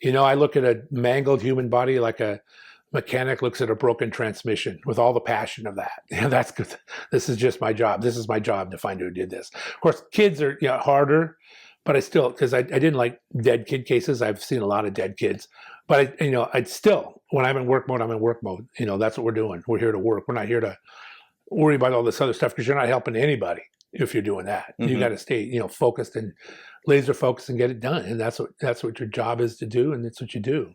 I look at a mangled human body like a mechanic looks at a broken transmission with all the passion of that. That's good. This is just my job. This is my job to find who did this. Of course, kids are harder, but I still, because I didn't like dead kid cases. I've seen a lot of dead kids, but I'd still, when I'm in work mode, I'm in work mode. That's what we're doing. We're here to work. We're not here to worry about all this other stuff, because you're not helping anybody if you're doing that. You got to stay, focused and laser focused and get it done. And that's what your job is to do, and that's what you do.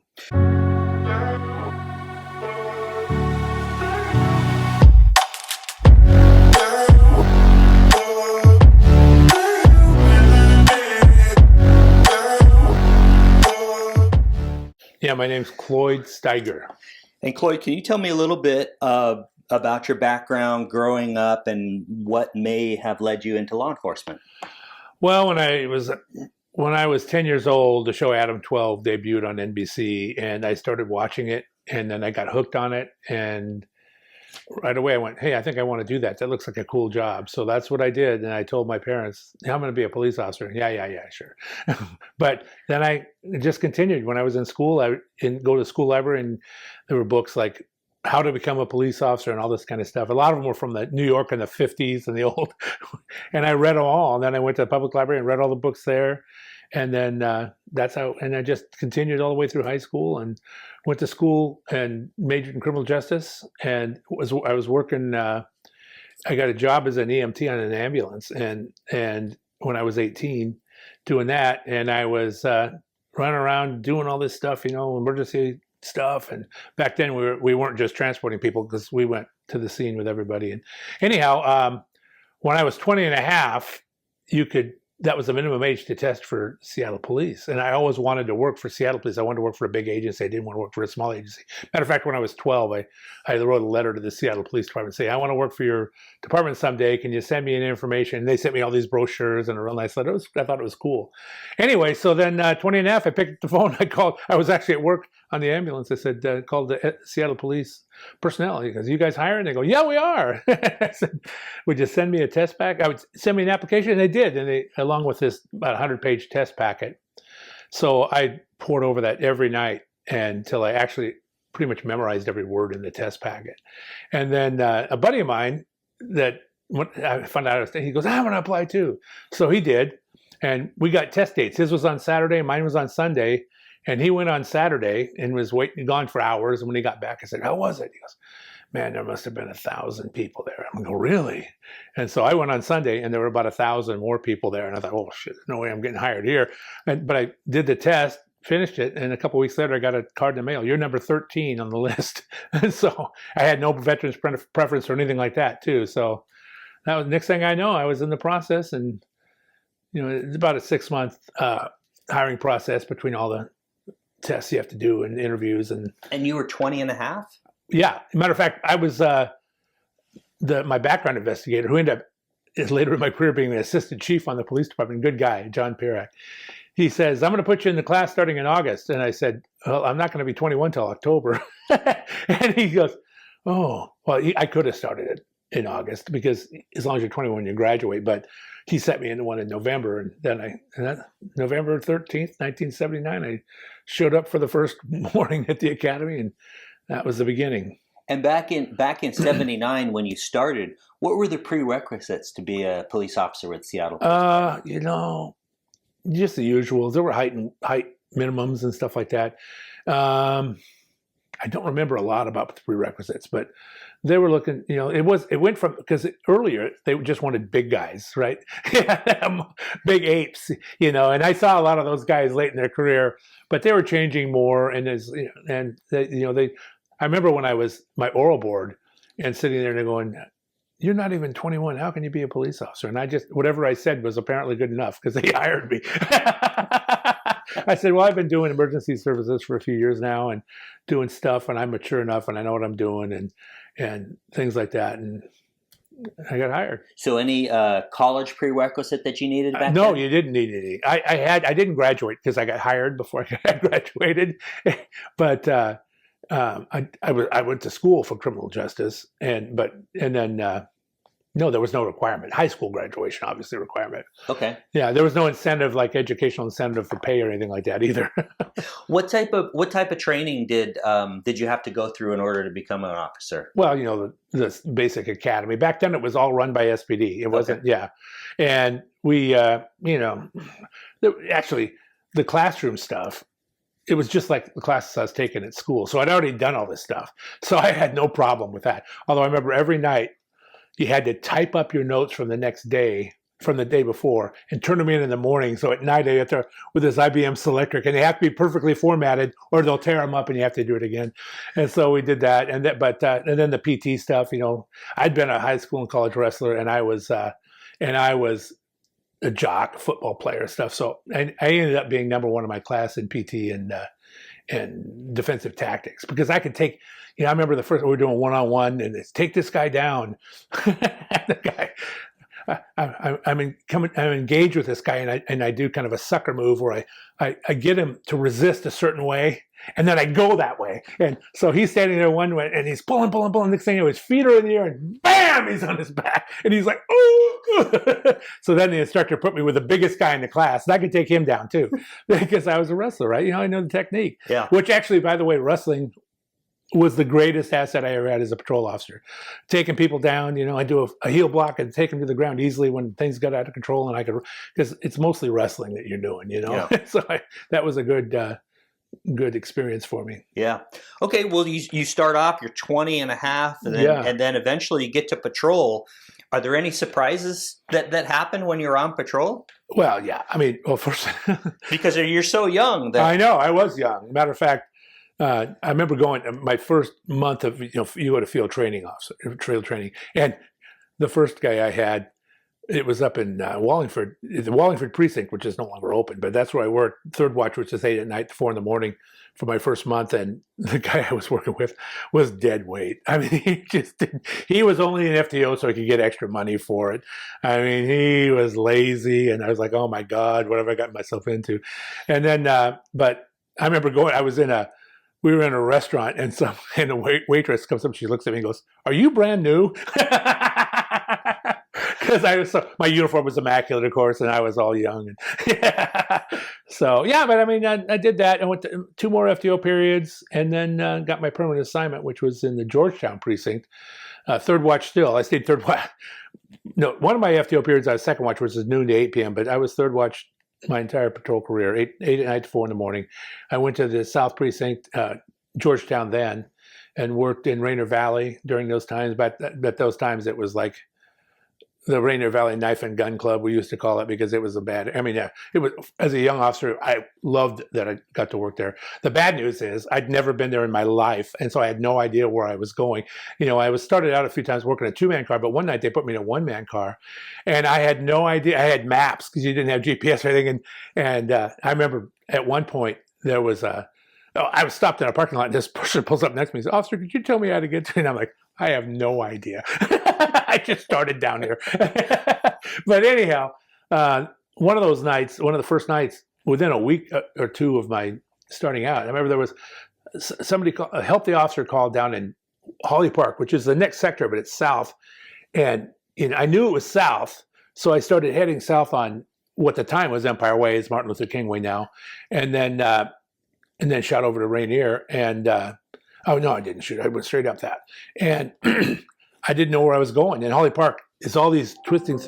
Yeah, my name's Cloyd Steiger. And Cloyd, can you tell me a little bit about your background growing up and what may have led you into law enforcement? Well, when I was 10 years old, the show Adam 12 debuted on NBC, and I started watching it, and then I got hooked on it, and right away I went, hey, I think I want to do that. That looks like a cool job. So that's what I did. And I told my parents, I'm going to be a police officer. Yeah, sure. But then I just continued. When I was in school, I go to the school library, and there were books like How to Become a Police Officer and all this kind of stuff. A lot of them were from the New York in the 50s and the old. And I read them all. And then I went to the public library and read all the books there. And then that's how, and I just continued all the way through high school and went to school and majored in criminal justice. And I was working, I got a job as an EMT on an ambulance. And when I was 18, doing that, and I was running around doing all this stuff, emergency stuff. And back then we weren't just transporting people, because we went to the scene with everybody. And anyhow, when I was 20 and a half, that was the minimum age to test for Seattle Police. And I always wanted to work for Seattle Police. I wanted to work for a big agency. I didn't want to work for a small agency. Matter of fact, when I was 12, I wrote a letter to the Seattle Police Department saying, I want to work for your department someday. Can you send me any information? And they sent me all these brochures and a real nice letter. I thought it was cool. Anyway, so then 20 and a half, I picked up the phone. I was actually at work on the ambulance. I said, called the Seattle Police personnel. He goes, you guys hiring? They go, yeah, we are. I said, would you send me a test pack? I would send me an application, and they did. And they, along with this about 100-page test packet. So I poured over that every night until I actually pretty much memorized every word in the test packet. And then a buddy of mine that I found out, he goes, I want to apply too. So he did. And we got test dates. His was on Saturday, mine was on Sunday. And he went on Saturday and was gone for hours. And when he got back, I said, how was it? He goes, man, there must have been 1,000 people there. I'm going, really? And so I went on Sunday, and there were about 1,000 more people there. And I thought, oh, shit, no way I'm getting hired here. But I did the test, finished it, and a couple of weeks later, I got a card in the mail. You're number 13 on the list. And so I had no veterans preference or anything like that, too. So that was, next thing I know, I was in the process. And, it's about a 6-month hiring process between all the tests you have to do and interviews. And you were 20 and a half? Yeah. Matter of fact, I was my background investigator, who ended up later in my career being the assistant chief on the police department. Good guy, John Pirak. He says, I'm going to put you in the class starting in August. And I said, well, I'm not going to be 21 till October. And he goes, oh, well, I could have started it in August, because as long as you're 21, you graduate. But he set me into one in November. And then November 13th, 1979, I showed up for the first morning at the academy, and that was the beginning. And back in 79, when you started, what were the prerequisites to be a police officer with Seattle Police? Just the usuals. There were height minimums and stuff like that. I don't remember a lot about the prerequisites, but they were looking, it went from, because earlier they just wanted big guys, right? Big apes, and I saw a lot of those guys late in their career, but they were changing more. And I remember when I was my oral board and sitting there and they're going, you're not even 21. How can you be a police officer? And whatever I said was apparently good enough, because they hired me. I said, well, I've been doing emergency services for a few years now and doing stuff, and I'm mature enough and I know what I'm doing and things like that. And I got hired. So any college prerequisite that you needed back No, then? you didn't need any. I didn't graduate because I got hired before I graduated. But I went to school for criminal justice, and then No, there was no requirement. High school graduation, obviously, requirement. Okay. Yeah, there was no incentive, like educational incentive for pay or anything like that either. What type of training did you have to go through in order to become an officer? Well, the basic academy. Back then, it was all run by SPD. It wasn't, yeah. And we, actually, the classroom stuff, it was just like the classes I was taking at school. So I'd already done all this stuff. So I had no problem with that. Although I remember every night, you had to type up your notes from the next day, from the day before, and turn them in the morning. So at night, I get there with this IBM Selectric, and they have to be perfectly formatted, or they'll tear them up, and you have to do it again. And so we did that. And then the PT stuff. I'd been a high school and college wrestler, and I was a jock, football player stuff. So I ended up being number one in my class in PT and defensive tactics, because I could take. I remember the first we were doing one-on-one, and it's take this guy down. The guy, I'm engaged with this guy, and I do kind of a sucker move where I get him to resist a certain way, and then I go that way. And so he's standing there one way, and he's pulling. Next thing you know, his feet are in the air, and bam, he's on his back, and he's like, oh. So then the instructor put me with the biggest guy in the class, and I could take him down too, because I was a wrestler, right? I know the technique. Yeah. Which actually, by the way, wrestling was the greatest asset I ever had as a patrol officer. Taking people down, I do a heel block and take them to the ground easily when things got out of control, and because it's mostly wrestling that you're doing, Yeah. So that was a good experience for me. Yeah. Okay. Well, you start off, you're 20 and a half, and then eventually you get to patrol. Are there any surprises that happen when you're on patrol? Well, yeah. First, because you're so young. I know. I was young. Matter of fact, I remember going my first month of, you go to field training, trail training. And the first guy I had, it was up in Wallingford, the Wallingford precinct, which is no longer open, but that's where I worked. Third watch, which is 8 at night to 4 in the morning for my first month. And the guy I was working with was dead weight. He was only an FTO so he could get extra money for it. He was lazy, and I was like, oh my God, what have I gotten myself into? And then, but I remember we were in a restaurant, and a waitress comes up, she looks at me and goes, "Are you brand new?" Because my uniform was immaculate, of course, and I was all young. So yeah, but I did that and went to 2 more FTO periods, and then got my permanent assignment, which was in the Georgetown precinct. Third watch still. I stayed third watch. No, one of my FTO periods I was second watch, which is noon to 8 p.m., but I was third watch my entire patrol career, 8 at night to 4 in the morning. I went to the South Precinct, Georgetown then, and worked in Rainier Valley during those times. But at those times, it was like the Rainier Valley Knife and Gun Club, we used to call it, because it was it was, as a young officer, I loved that I got to work there. The bad news is I'd never been there in my life, and so I had no idea where I was going. I was started out a few times working a 2-man car, but one night they put me in a 1-man car, and I had no idea. I had maps because you didn't have GPS or anything, and I remember at one point there was I was stopped in a parking lot, and this person pulls up next to me and says, "Officer, could you tell me how to get to?" And I'm like, I have no idea. I just started down here. But anyhow, one of the first nights, within a week or two of my starting out, I remember there was a healthy officer called down in Holly Park, which is the next sector, but it's south. And I knew it was south, so I started heading south on what the time was Empire Way, is Martin Luther King Way now. And then shot over to Rainier, and oh no, I didn't shoot. I went straight up that, and I didn't know where I was going. And Holly Park is all these twisting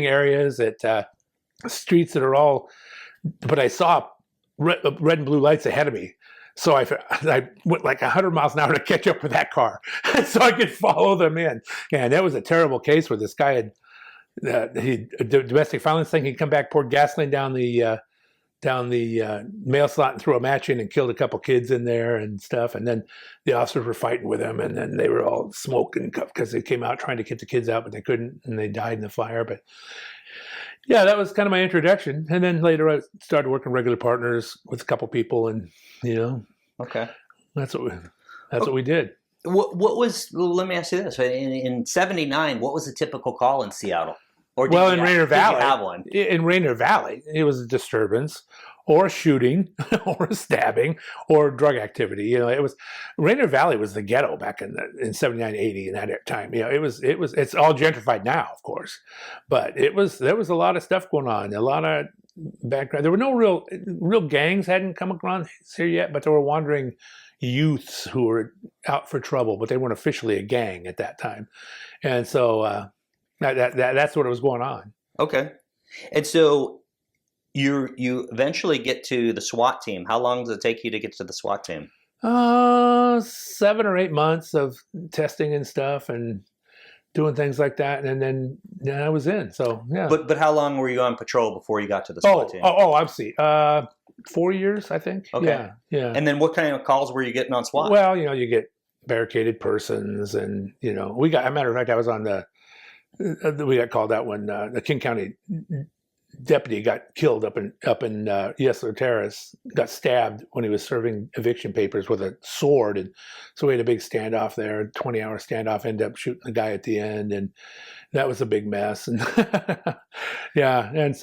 areas at streets that are all. But I saw red and blue lights ahead of me, so I went like 100 miles an hour to catch up with that car, so I could follow them in. And that was a terrible case where this guy had a domestic violence thing. He'd come back, poured gasoline down the mail slot and threw a match in and killed a couple kids in there and stuff. And then the officers were fighting with him, and then they were all smoking because they came out trying to get the kids out, but they couldn't, and they died in the fire. But yeah, that was kind of my introduction. And then later I started working regular partners with a couple people, and okay, that's what we did. What was? Let me ask you this: in '79, what was a typical call in Seattle? In Rainier Valley, did you have one? In Rainier Valley, it was a disturbance, or shooting or stabbing or drug activity. You know, it was Rainier Valley was the ghetto back in 79, 80 in that time. You know, it's all gentrified now, of course, but there was a lot of stuff going on, a lot of background. There were no real gangs hadn't come around here yet, but there were wandering youths who were out for trouble, but they weren't officially a gang at that time. And so that's what was going on. Okay. And so you eventually get to the SWAT team. How long does it take you to get to the SWAT team? 7 or 8 months of testing and stuff and doing things like that, and then I was in. So yeah. But how long were you on patrol before you got to the SWAT team? I see. 4 years, I think. Okay. Yeah. And then what kind of calls were you getting on SWAT? Well, you know, you get barricaded persons, and you know, as a matter of fact, I was on we got called out when the King County deputy got killed up in Yesler Terrace, got stabbed when he was serving eviction papers with a sword, and so we had a big standoff there, 20-hour standoff, ended up shooting the guy at the end, and that was a big mess. And yeah, and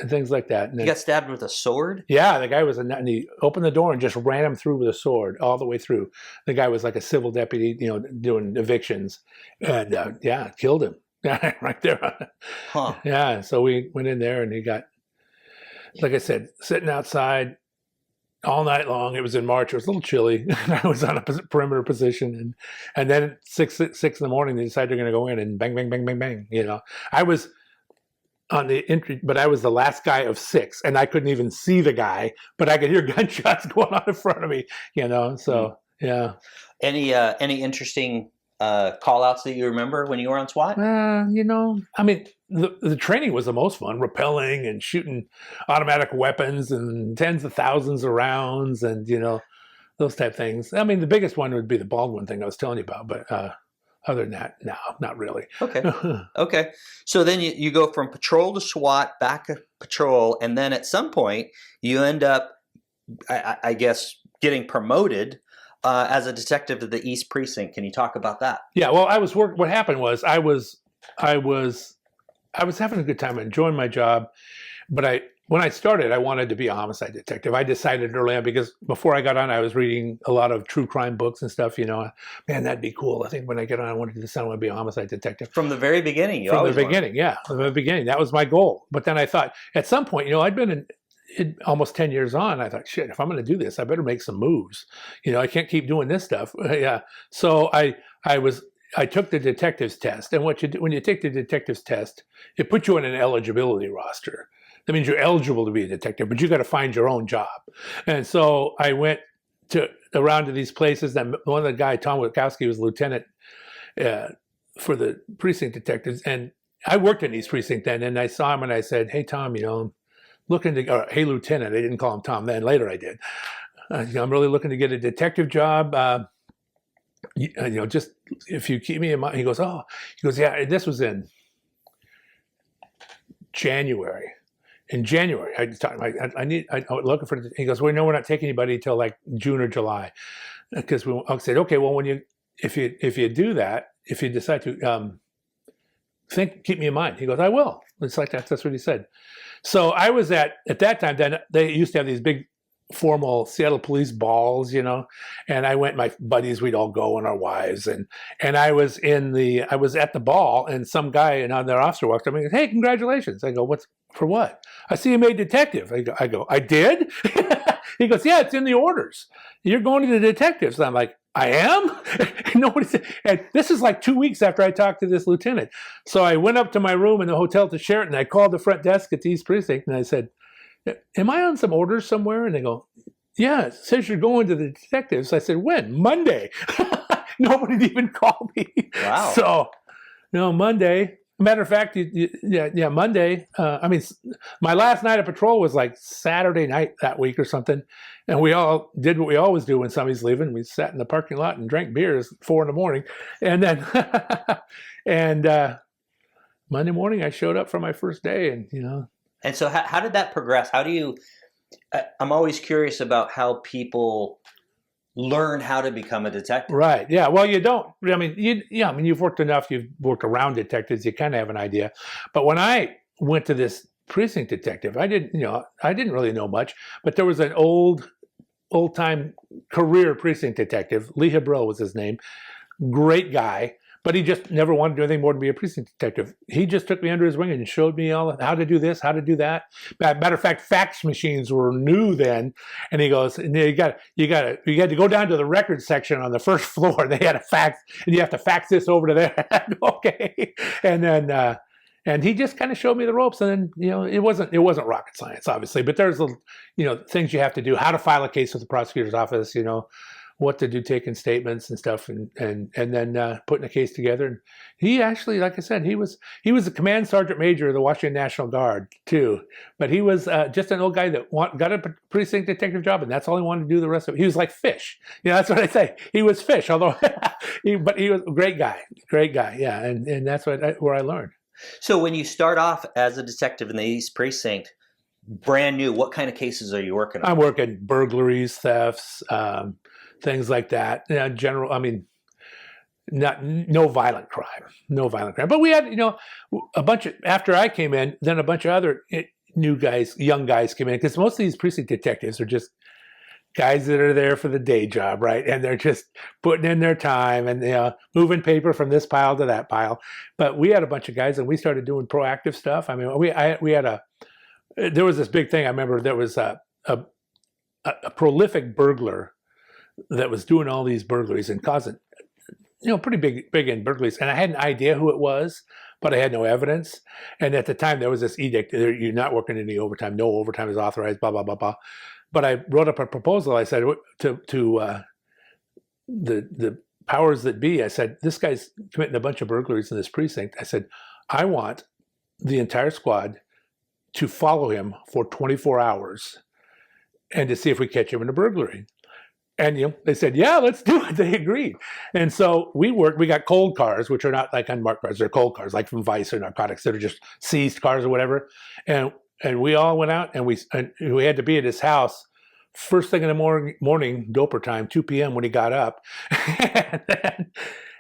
things like that. And you got stabbed with a sword? Yeah, the guy was and he opened the door and just ran him through with a sword all the way through. The guy was like a civil deputy, you know, doing evictions, and killed him. Yeah, right there. Huh. Yeah, so we went in there and he got, like I said, sitting outside all night long. It was in March. It was a little chilly. I was on a perimeter position, and then at 6 in the morning they decided they're going to go in and bang, bang, bang, bang, bang. You know, I was on the entry, but I was the last guy of 6, and I couldn't even see the guy, but I could hear gunshots going on in front of me. You know, so yeah. Any interesting call outs that you remember when you were on SWAT? You know, I mean, the training was the most fun, rappelling and shooting automatic weapons and tens of thousands of rounds and, you know, those type things. I mean, the biggest one would be the Baldwin thing I was telling you about, but other than that, no, not really. Okay. Okay. So then you go from patrol to SWAT, back to patrol, and then at some point you end up, I guess, getting promoted as a detective to the East Precinct. Can you talk about that? Yeah, well, what happened was I was having a good time, enjoying my job, but when I started, I wanted to be a homicide detective. I decided early on, because before I got on, I was reading a lot of true crime books and stuff, you know. Man, that'd be cool. I think when I get on, I wanted to do this. I want to be a homicide detective. From the very beginning, From the beginning, that was my goal. But then I thought, at some point, you know, I'd been in almost 10 years on, I thought, shit, if I'm going to do this, I better make some moves. You know, I can't keep doing this stuff. Yeah. So I took the detective's test. And what you do when you take the detective's test, it puts you on an eligibility roster. That means you're eligible to be a detective, but you got to find your own job. And so I went around to these places. That one of the guy, Tom Witkowski, was lieutenant for the precinct detectives. And I worked in East Precinct then, and I saw him and I said, hey, Tom, you know, hey, Lieutenant. I didn't call him Tom then. Later I did. You know, I'm really looking to get a detective job. You know, just if you keep me in mind. He goes, yeah, this was in January. In January, I was looking for. He goes, well, no, we're not taking anybody until like June or July, because I said, okay, well, if you do that, if you decide to keep me in mind. He goes, I will. It's like that. That's what he said. So I was at that time, then they used to have these big formal Seattle police balls, you know, and I went, my buddies, we'd all go, and our wives, and I was at the ball, and some guy, and their officer walked up and he goes, hey, congratulations. I go, for what? I see you made detective. I go, I did? He goes, yeah, it's in the orders. You're going to the detectives. And I'm like, I am? Nobody said. And this is like 2 weeks after I talked to this lieutenant. So I went up to my room in the hotel to Sheraton. I called the front desk at the East Precinct and I said, am I on some orders somewhere? And they go, yeah, it says you're going to the detectives. I said, when? Monday. Nobody even called me. Wow. So, Monday. Matter of fact, Monday. I mean, my last night of patrol was like Saturday night that week or something, and we all did what we always do when somebody's leaving. We sat in the parking lot and drank beers at 4 a.m, and then Monday morning I showed up for my first day, and And so, how did that progress? How do you? I'm always curious about how people learn how to become a detective. Right. Yeah. Well, you don't. I mean, you've worked enough. You've worked around detectives. You kind of have an idea. But when I went to this precinct detective. I didn't really know much, but there was an old-time career precinct detective. Lee Hebrew was his name. Great guy, but he just never wanted to do anything more than be a precinct detective. He just took me under his wing and showed me all how to do this, how to do that. Matter of fact, fax machines were new then, and he goes, you had to go down to the records section on the first floor. They had a fax, and you have to fax this over to there. Okay, and then. And he just kind of showed me the ropes, and then it wasn't rocket science, obviously, but there's things you have to do, how to file a case with the prosecutor's office, what to do, taking statements and stuff, and then putting a case together. And he actually, like I said, he was a command sergeant major of the Washington National Guard too, but he was just an old guy that got a precinct detective job, and that's all he wanted to do the rest of it. He was like fish, that's what I say. He was fish, although, but he was a great guy, yeah, and that's where I learned. So when you start off as a detective in the East Precinct, brand new, what kind of cases are you working on? I'm working burglaries, thefts, things like that. General, no violent crime. But we had, a bunch of, after I came in, then a bunch of other young guys came in, because most of these precinct detectives are just guys that are there for the day job, right? And they're just putting in their time and moving paper from this pile to that pile. But we had a bunch of guys, and we started doing proactive stuff. There was this big thing. I remember there was a prolific burglar that was doing all these burglaries and causing, pretty big in burglaries. And I had an idea who it was, but I had no evidence. And at the time, there was this edict: you're not working any overtime. No overtime is authorized. Blah blah blah blah. But I wrote up a proposal. I said to the powers that be, I said, this guy's committing a bunch of burglaries in this precinct. I said, I want the entire squad to follow him for 24 hours and to see if we catch him in a burglary. And they said, yeah, let's do it. They agreed. And so we got cold cars, which are not like unmarked cars. They're cold cars, like from Vice or narcotics, that are just seized cars or whatever. And we all went out, and we had to be at his house first thing in the morning, doper time, 2 p.m. when he got up.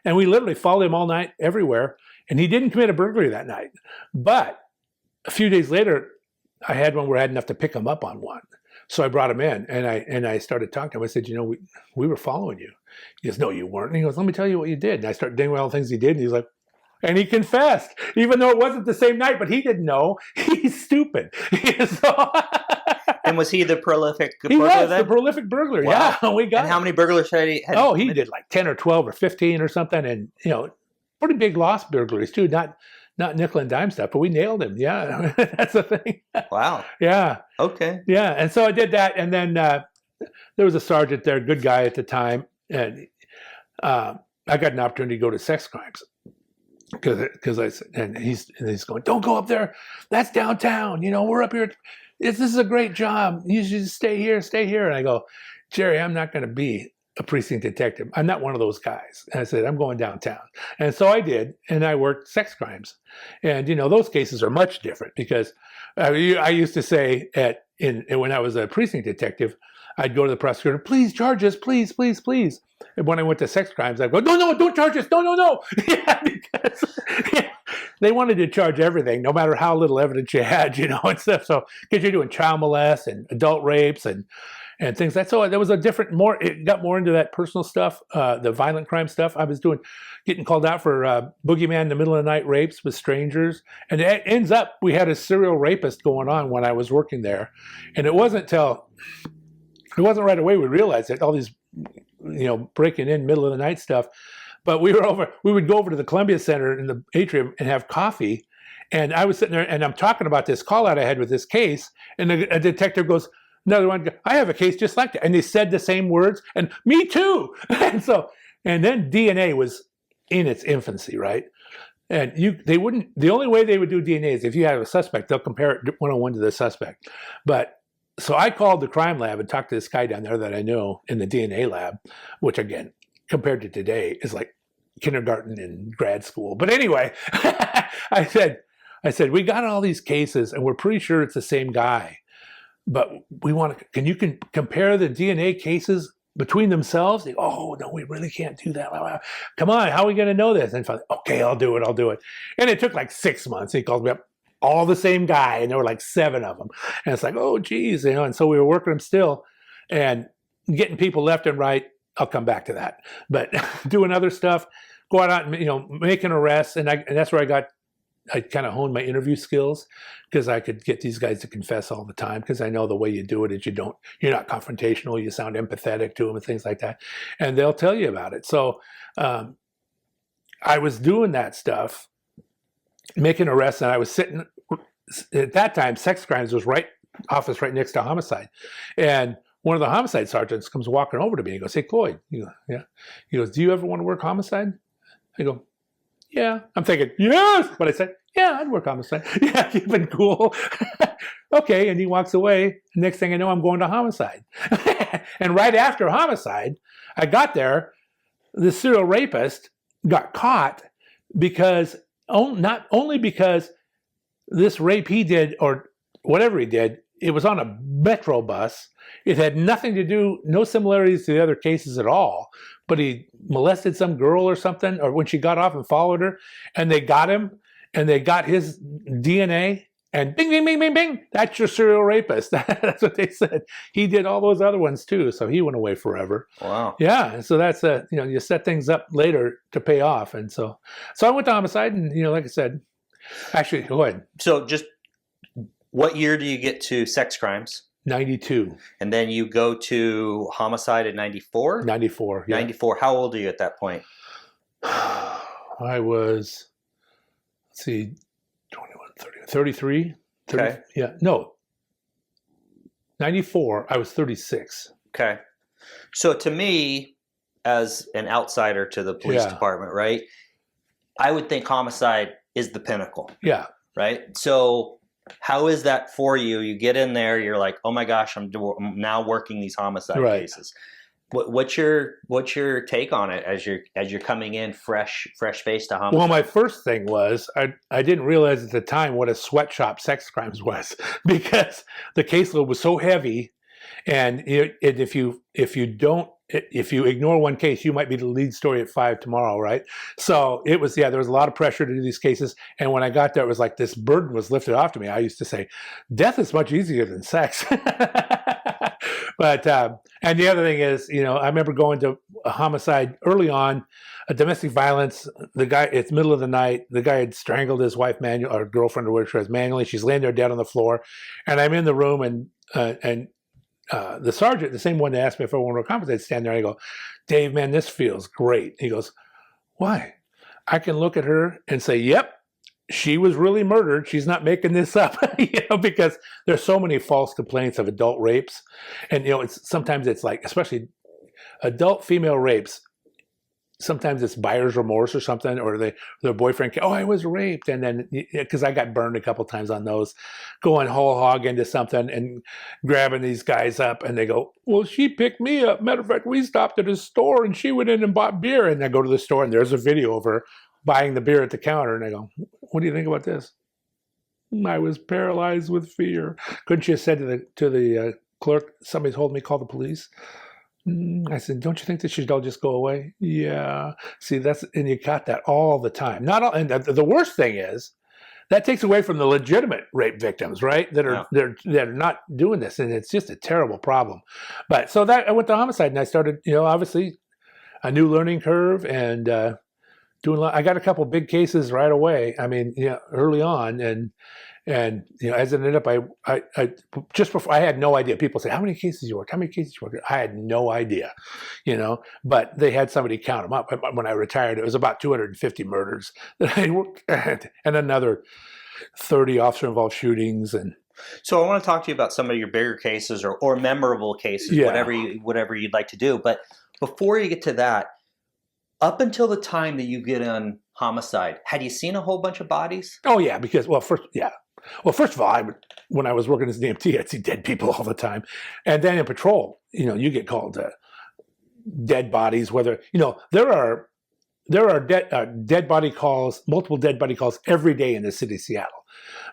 And we literally followed him all night, everywhere. And he didn't commit a burglary that night. But a few days later, I had one where I had enough to pick him up on one. So I brought him in, and I started talking to him. I said, we were following you. He goes, no, you weren't. And he goes, let me tell you what you did. And I started doing all the things he did. And he's like, and he confessed, even though it wasn't the same night, but he didn't know. He's stupid. And was he the prolific burglar? He was then? the prolific burglar. Wow. Yeah, we got And how many burglars had he? He did like 10 or 12 or 15 or something. And, pretty big lost burglaries too. Not nickel and dime stuff, but we nailed him. Yeah, that's the thing. Wow. Yeah. Okay. Yeah. And so I did that. And then there was a sergeant there, good guy at the time. And I got an opportunity to go to sex crimes. Because I said, and he's going, don't go up there. That's downtown. We're up here. This is a great job. You should stay here. And I go, Jerry, I'm not going to be a precinct detective. I'm not one of those guys. And I said, I'm going downtown. And so I did, and I worked sex crimes. And those cases are much different, because I used to say when I was a precinct detective, I'd go to the prosecutor, please charge us, please, please, please. And when I went to sex crimes, I'd go, no, don't charge us. No. Yeah, because they wanted to charge everything, no matter how little evidence you had, and stuff. So, because you're doing child molest and adult rapes and things. So there was it got more into that personal stuff, the violent crime stuff. I was getting called out for boogeyman in the middle of the night rapes with strangers. And it ends up, we had a serial rapist going on when I was working there. And it wasn't right away we realized that all these, breaking in middle of the night stuff. But we would go over to the Columbia Center in the atrium and have coffee. And I was sitting there, and I'm talking about this call out I had with this case. And a detective goes, another one, I have a case just like that. And they said the same words, and me too. And then DNA was in its infancy, right? And the only way they would do DNA is if you have a suspect, they'll compare it one-on-one to the suspect. So I called the crime lab and talked to this guy down there that I know in the DNA lab, which again, compared to today, is like kindergarten and grad school. But anyway, I said, we got all these cases and we're pretty sure it's the same guy, but can you compare the DNA cases between themselves? They go, oh, no, we really can't do that. Come on, how are we going to know this? And finally, okay, I'll do it. And it took like 6 months. He called me up. all the same guy, and there were like 7 of them. And it's like, oh, geez, you know. And so we were working them still, and getting people left and right. I'll come back to that. But doing other stuff, going out and, you know, making arrests, and that's where I kind of honed my interview skills, because I could get these guys to confess all the time, because I know the way you do it is you're not confrontational, you sound empathetic to them and things like that, and they'll tell you about it. So I was doing that stuff, making arrests, and I was sitting at that time. Sex crimes was office right next to homicide, and one of the homicide sergeants comes walking over to me and goes, "Hey, Cloyd." You go, "Yeah." He goes, "Do you ever want to work homicide?" I go, "Yeah." I'm thinking, yes. But I said, "Yeah, I'd work homicide." Yeah, keeping cool. Okay. And he walks away. Next thing I know, I'm going to homicide. And right after homicide, I got there. The serial rapist got caught because not only because this rape he did, or whatever he did, it was on a metro bus. It had nothing to do, no similarities to the other cases at all. But he molested some girl or something, or when she got off and followed her, and they got him, and they got his DNA, and bing, bing, bing, bing, bing, that's your serial rapist. That's what they said. He did all those other ones too, so he went away forever. Wow. Yeah, so that's you know, you set things up later to pay off, and so I went to homicide, and you know, like I said, actually, go ahead. So just what year do you get to sex crimes? 92. And then you go to homicide at 94? 94, yeah. 94. How old are you at that point? I was, let's see, 21, 30, 33. 30, okay. Yeah, no. 94, I was 36. Okay. So to me, as an outsider to the police department, right, I would think homicide is the pinnacle. Yeah. Right? So how is that for you? You get in there, you're like, oh my gosh, I'm now working these homicide cases. What's your take on it as you're coming in fresh faced to homicide? Well, my first thing was I didn't realize at the time what a sweatshop sex crimes was, because the caseload was so heavy, and if you ignore one case, you might be the lead story at 5 tomorrow, right? So it was, there was a lot of pressure to do these cases. And when I got there, it was like this burden was lifted off to me. I used to say, death is much easier than sex. But, and the other thing is, you know, I remember going to a homicide early on, a domestic violence, the guy, it's middle of the night, the guy had strangled his wife manually, or girlfriend or whatever she was, manually. She's laying there dead on the floor. And I'm in the room, and the sergeant, the same one that asked me if I wanted to compensate, stand there, and I go, "Dave, man, this feels great." He goes, "Why?" I can look at her and say, "Yep, she was really murdered. She's not making this up." You know, because there's so many false complaints of adult rapes. And, you know, sometimes it's like, especially adult female rapes, sometimes it's buyer's remorse or something, or their boyfriend, "Oh, I was raped." And then, because I got burned a couple times on those, going whole hog into something and grabbing these guys up, and they go, "Well, she picked me up. Matter of fact, we stopped at a store and she went in and bought beer." And I go to the store and there's a video of her buying the beer at the counter. And I go, "What do you think about this?" "I was paralyzed with fear." Couldn't you have said to the clerk, "Somebody told me call the police"? I said, "Don't you think this should all just go away?" "Yeah." See, and you got that all the time. Not all, and the worst thing is that takes away from the legitimate rape victims, right? That are not doing this, and it's just a terrible problem. But so that I went to homicide, and I started, you know, obviously a new learning curve, and I got a couple big cases right away. I mean, you know, early on, and you know, as it ended up, I just before, I had no idea. People say, "How many cases you work? How many cases you work?" I had no idea, you know. But they had somebody count them up. When I retired, it was about 250 murders that I worked at, and another 30 officer-involved shootings. And so I want to talk to you about some of your bigger cases or memorable cases, whatever you'd like to do. But before you get to that, up until the time that you get on homicide, had you seen a whole bunch of bodies? Oh yeah, because first of all, when I was working as an EMT, I'd see dead people all the time, and then in patrol, you know, you get called dead bodies. Whether, you know, there are dead body calls, multiple dead body calls every day in the city of Seattle,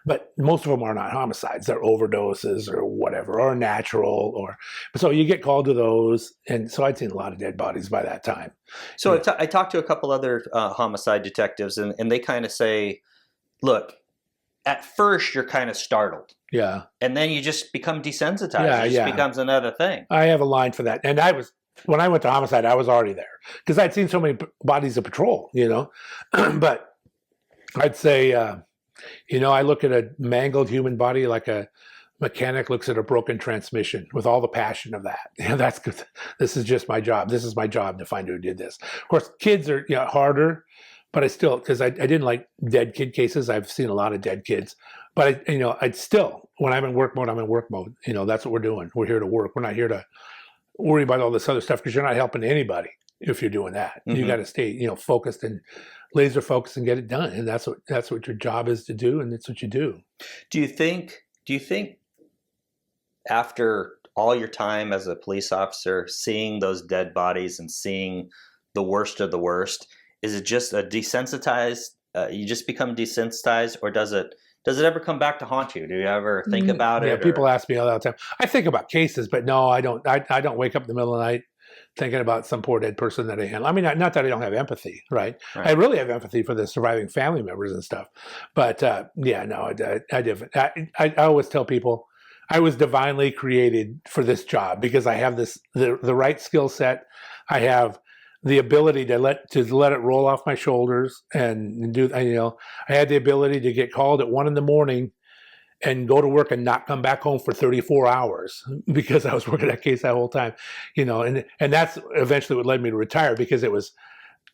but most of them are not homicides. They're overdoses or whatever, or natural, so you get called to those, and so I'd seen a lot of dead bodies by that time. So yeah. I talked to a couple other homicide detectives, and they kind of say, look, at first you're kind of startled. Yeah. And then you just become desensitized. Yeah, It just becomes another thing. I have a line for that. And when I went to Homicide, I was already there because I'd seen so many bodies of patrol, but I'd say, I look at a mangled human body like a mechanic looks at a broken transmission with all the passion of that. That's good. This is just my job. This is my job to find who did this. Of course, kids are harder, but I still, because I didn't like dead kid cases. I've seen a lot of dead kids, but I'd still, when I'm in work mode, I'm in work mode. That's what we're doing. We're here to work. We're not here to worry about all this other stuff because you're not helping anybody if you're doing that. You got to stay, focused and laser focused and get it done. And that's what your job is to do, and that's what you do. Do you think after all your time as a police officer, seeing those dead bodies and seeing the worst of the worst, is it just a desensitized? You just become desensitized, or does it ever come back to haunt you? Do you ever think about it? Yeah, people ask me all the time. I think about cases, but no, I don't. I don't wake up in the middle of the night thinking about some poor dead person that I handle. I mean, not that I don't have empathy, right? I really have empathy for the surviving family members and stuff. But I always tell people I was divinely created for this job because I have the right skill set. I have the ability to let it roll off my shoulders and do. I had the ability to get called at 1 a.m. and go to work and not come back home for 34 hours because I was working that case that whole time, and that's eventually what led me to retire because it was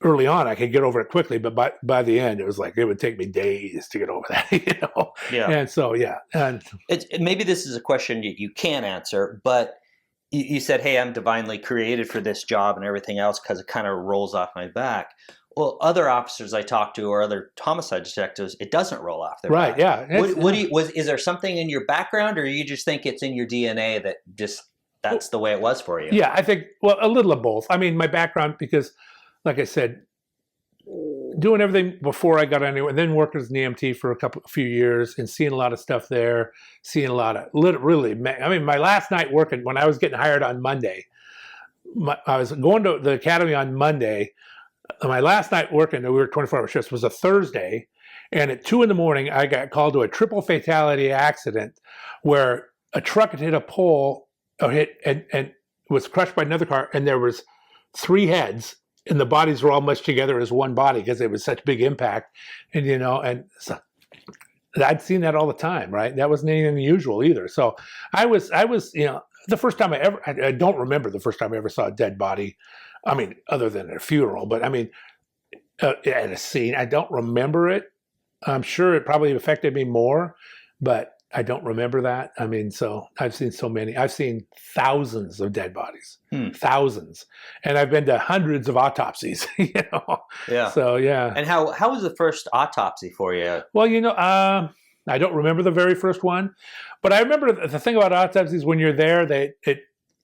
early on I could get over it quickly, but by the end it was like it would take me days to get over that, Yeah. And so and maybe this is a question you can't answer, but you said, "Hey, I'm divinely created for this job and everything else because it kind of rolls off my back." Well, other officers I talk to or other homicide detectives, it doesn't roll off their back. Right, yeah. Is there something in your background, or you just think it's in your DNA that that's the way it was for you? Yeah, I think, a little of both. I mean, my background, because like I said, doing everything before I got anywhere, and then working as an EMT for a few years and seeing a lot of stuff there, seeing a lot of my last night working, when I was getting hired on Monday, I was going to the academy on Monday. My last night working, we were 24-hour shifts, was a Thursday, and at 2 a.m. I got called to a triple fatality accident where a truck had hit a pole, and was crushed by another car, and there was 3 heads, and the bodies were all mushed together as one body because it was such big impact, and so I'd seen that all the time, right? That wasn't anything unusual either. So I was, the first time I don't remember the first time I ever saw a dead body. I mean, other than at a funeral, but I mean, at a scene, I don't remember it. I'm sure it probably affected me more, but I don't remember that. I mean, so I've seen so many. I've seen thousands of dead bodies, thousands, and I've been to hundreds of autopsies. Yeah. So yeah. And how was the first autopsy for you? Well, I don't remember the very first one, but I remember the thing about autopsies when you're there,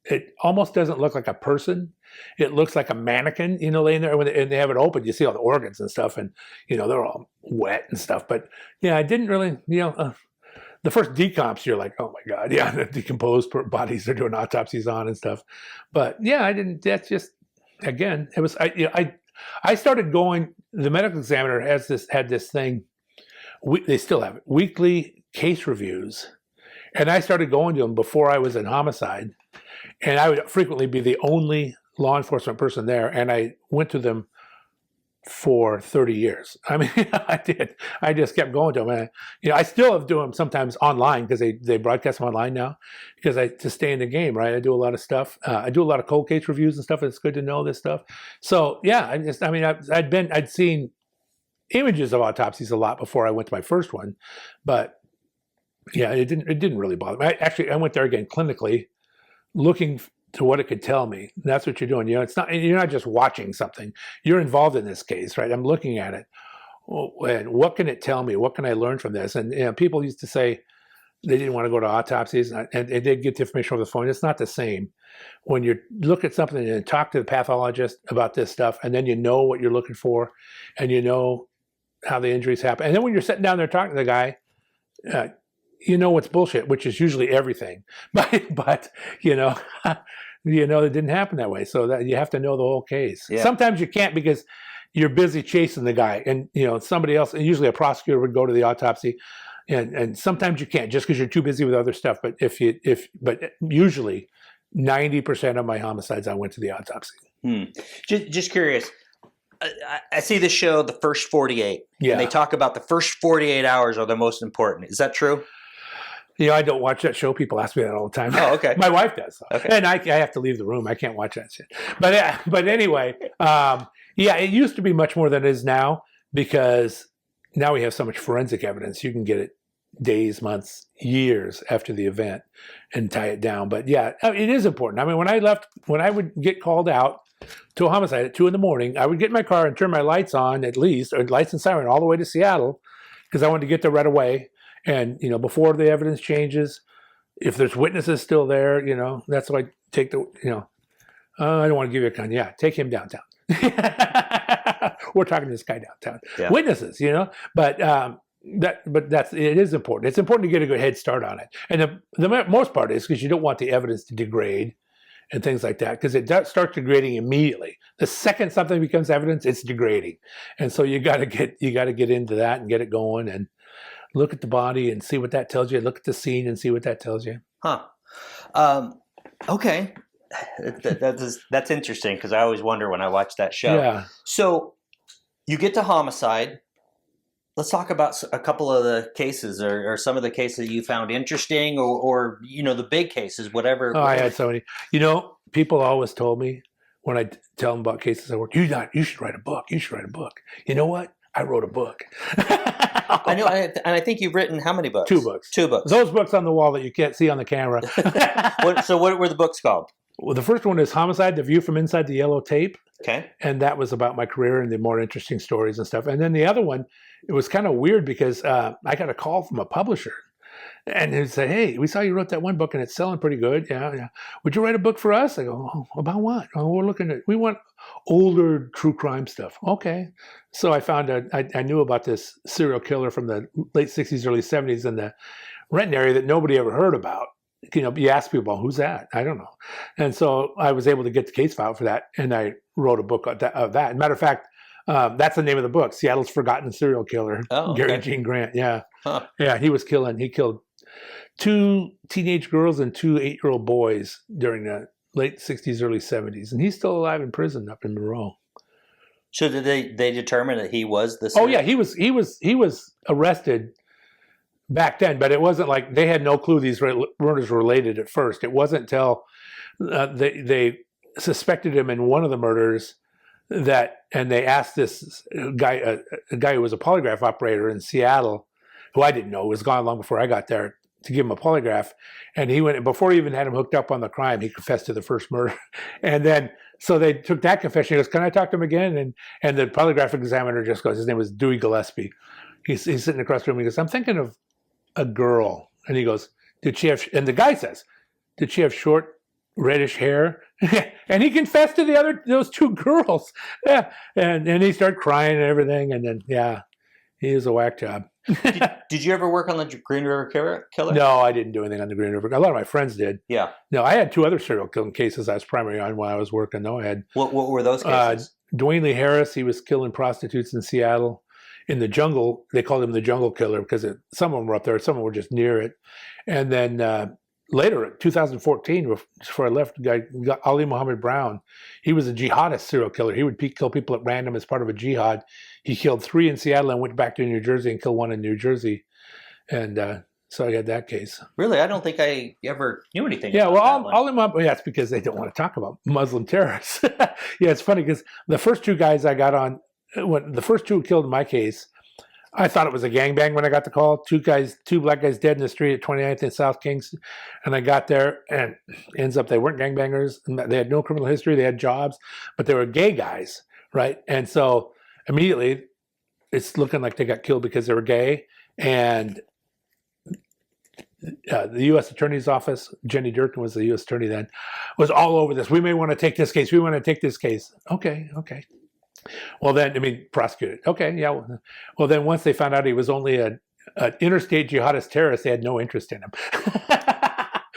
it almost doesn't look like a person. It looks like a mannequin, laying there, and they have it open. You see all the organs and stuff, and they're all wet and stuff. But yeah, I didn't really, the first decomps, you're like, oh my god, yeah, the decomposed bodies they're doing autopsies on and stuff. But yeah, I didn't. That's just, again, it was I started going. The medical examiner had this thing. They still have it, weekly case reviews, and I started going to them before I was in homicide, and I would frequently be the only law enforcement person there, and I went to them for 30 years. I mean, I did. I just kept going to them. And I still have to do them sometimes online because they broadcast them online now because to stay in the game, right? I do a lot of stuff. I do a lot of cold case reviews and stuff. It's good to know this stuff. So yeah, I'd seen images of autopsies a lot before I went to my first one, but yeah, it didn't really bother me. I went there again clinically, looking to what it could tell me. And that's what you're doing. You're not just watching something. You're involved in this case, right? I'm looking at it. And what can it tell me? What can I learn from this? And people used to say they didn't want to go to autopsies, and they'd get the information over the phone. It's not the same when you look at something and talk to the pathologist about this stuff, and then you know what you're looking for, and you know how the injuries happen. And then when you're sitting down there talking to the guy, what's bullshit, which is usually everything. But it didn't happen that way. So that you have to know the whole case. Yeah. Sometimes you can't because you're busy chasing the guy, and somebody else, and usually a prosecutor would go to the autopsy. and sometimes you can't just because you're too busy with other stuff. But but usually 90% of my homicides, I went to the autopsy. Just curious. I see the show, The First 48. Yeah. And they talk about the first 48 hours are the most important. Is that true? I don't watch that show. People ask me that all the time. Oh, okay. My wife does. Okay. And I have to leave the room. I can't watch that shit. But anyway, it used to be much more than it is now because now we have so much forensic evidence. You can get it days, months, years after the event and tie it down. But yeah, it is important. I mean, when I would get called out to a homicide at 2 a.m, I would get in my car and turn my lights on at least, or lights and siren all the way to Seattle because I wanted to get there right away. And, before the evidence changes, if there's witnesses still there, that's why I take the, I don't want to give you a gun. Yeah, take him downtown. We're talking to this guy downtown. Yeah. Witnesses, but it is important. It's important to get a good head start on it. And the most part is because you don't want the evidence to degrade and things like that, because it starts degrading immediately. The second something becomes evidence, it's degrading. And so you got to get into that and get it going and look at the body and see what that tells you. Look at the scene and see what that tells you. Huh. Okay. That's interesting because I always wonder when I watch that show. Yeah. So you get to homicide. Let's talk about a couple of the cases or some of the cases you found interesting or the big cases, whatever. I had so many. People always told me when I tell them about cases I work, you should write a book. You should write a book. You know what? I wrote a book. I know, and I think you've written how many books? 2 books. 2 books. Those books on the wall that you can't see on the camera. So what were the books called? Well, the first one is Homicide, The View from Inside the Yellow Tape. Okay. And that was about my career and the more interesting stories and stuff. And then the other one, it was kind of weird because I got a call from a publisher. And he said, hey, we saw you wrote that one book and it's selling pretty good. Yeah. Would you write a book for us? I go, oh, about what? Oh, we want older true crime stuff. Okay. So I found I knew about this serial killer from the late 60s, early 70s in the Renton area that nobody ever heard about. You ask people, who's that? I don't know. And so I was able to get the case file for that. And I wrote a book of that. Matter of fact, that's the name of the book, Seattle's Forgotten Serial Killer, Gary Gene Grant. Yeah. Huh. Yeah, he killed 2 teenage girls and 2 8-year-old boys during the late 60s, early 70s. And he's still alive in prison up in Monroe. So did they determine that he was the Oh, yeah, he was arrested back then, but it wasn't like they had no clue these murders were related at first. It wasn't until they suspected him in one of the murders and they asked this guy, a guy who was a polygraph operator in Seattle, who I didn't know, was gone long before I got there, to give him a polygraph. And he went, before he even had him hooked up on the crime, he confessed to the first murder. And then, so they took that confession. He goes, can I talk to him again? And the polygraph examiner just goes, his name was Dewey Gillespie. He's sitting across the room. He goes, I'm thinking of a girl. And he goes, did she have, and the guy says, did she have short reddish hair? And he confessed to those 2 girls. Yeah. And he started crying and everything. And then, yeah, he was a whack job. Did you ever work on the Green River Killer? No, I didn't do anything on the Green River. A lot of my friends did. Yeah. No, I had 2 other serial killing cases I was primary on while I was working. No, I had. What were those cases? Dwayne Lee Harris, he was killing prostitutes in Seattle. In the jungle, they called him the Jungle Killer because some of them were up there, some of them were just near it. And then later, 2014, before I left, Ali Muhammad Brown, he was a jihadist serial killer. He would kill people at random as part of a jihad. He killed 3 in Seattle and went back to New Jersey and killed 1 in New Jersey. And so I had that case. Really? I don't think I ever knew anything about that one. Ali Muhammad, yeah, it's because they don't want to talk about Muslim terrorists. Yeah, it's funny because the first 2 guys I got on, when the first 2 killed in my case, I thought it was a gangbang when I got the call. 2 black guys dead in the street at 29th and South Kings. And I got there and ends up they weren't gangbangers. They had no criminal history. They had jobs, but they were gay guys, right? And so immediately it's looking like they got killed because they were gay. And the U.S. Attorney's Office, Jenny Durkin was the U.S. Attorney then, was all over this. We may want to take this case. We want to take this case. Okay. Well, then, prosecuted. Okay, yeah. Well, then once they found out he was only an interstate jihadist terrorist, they had no interest in him.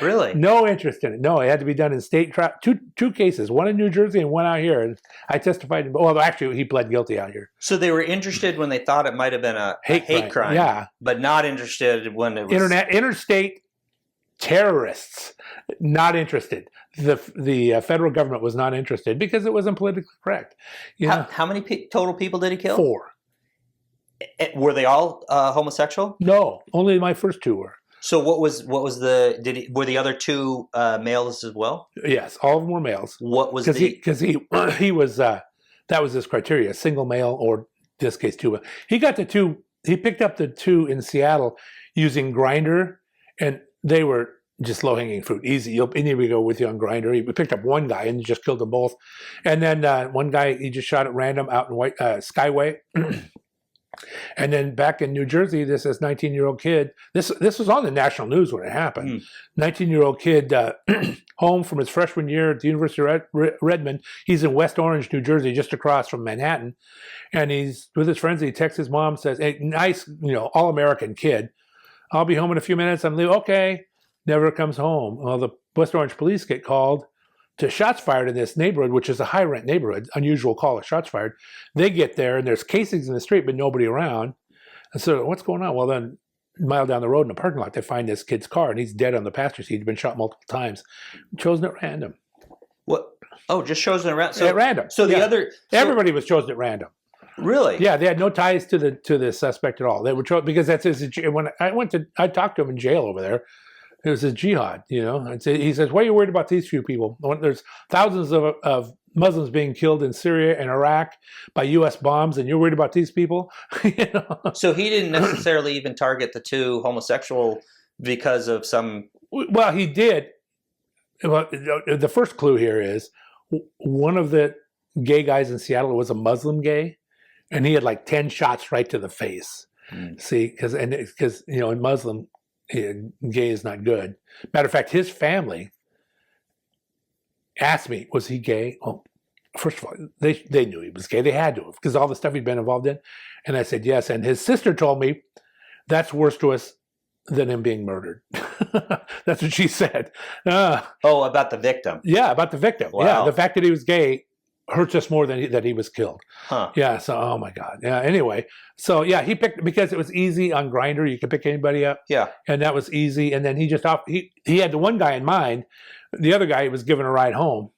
Really? No interest in it. No, it had to be done in state trial. Two cases, one in New Jersey and one out here. And I testified. Well, actually, he pled guilty out here. So they were interested when they thought it might have been a hate crime. Yeah. But not interested when it was... Interstate terrorists, not interested. The federal government was not interested because it wasn't politically correct. How many total people did he kill? 4. Were they all homosexual? No, only my first 2 were. So what was were the other 2 males as well? Yes, all of them were males. What was because he was that was his criteria: single male, or in this case 2. He got the 2. He picked up the 2 in Seattle using Grindr, and they were just low hanging fruit, easy. Any of you go with you on Grindr. He picked up one guy and just killed them both, and then one guy he just shot at random out in Skyway. And then back in New Jersey, this 19-year-old kid, this was on the national news when it happened. 19-year-old kid home from his freshman year at the University of Redmond. He's in West Orange, New Jersey, just across from Manhattan. And he's with his friends. He texts his mom, says, "Hey, nice, all-American kid. I'll be home in a few minutes." I'm like, okay. Never comes home. Well, the West Orange police get called to shots fired in this neighborhood, which is a high-rent neighborhood. Unusual call of shots fired. They get there, and there's casings in the street, but nobody around. And so what's going on? Well, then a mile down the road in a parking lot, they find this kid's car, and he's dead on the passenger seat. He's been shot multiple times. Chosen at random. What? Oh, just chosen at random? So, at random. So the other... Everybody was chosen at random. Really? Yeah, they had no ties to the suspect at all. They were chosen because that's his... When I talked to him in jail over there. It was a jihad, He says, "Why are you worried about these few people? There's thousands of Muslims being killed in Syria and Iraq by U.S. bombs, and you're worried about these people?" So he didn't necessarily even target the 2 homosexual because of some... Well, he did. Well, the first clue here is one of the gay guys in Seattle was a Muslim gay, and he had like 10 shots right to the face. See, because in Muslim... gay is not good. Matter of fact, his family asked me, was he gay? Well, first of all, they knew he was gay. They had to have, because all the stuff he'd been involved in. And I said, yes. And his sister told me, that's worse to us than him being murdered. That's what she said. About the victim. Yeah, about the victim. Wow. Yeah, the fact that he was gay hurts us more than that he was killed. Huh. Yeah, so, oh my God. Yeah, anyway. So, yeah, he picked, because it was easy on Grindr. You could pick anybody up. Yeah. And that was easy. And then he had the one guy in mind. The other guy was given a ride home.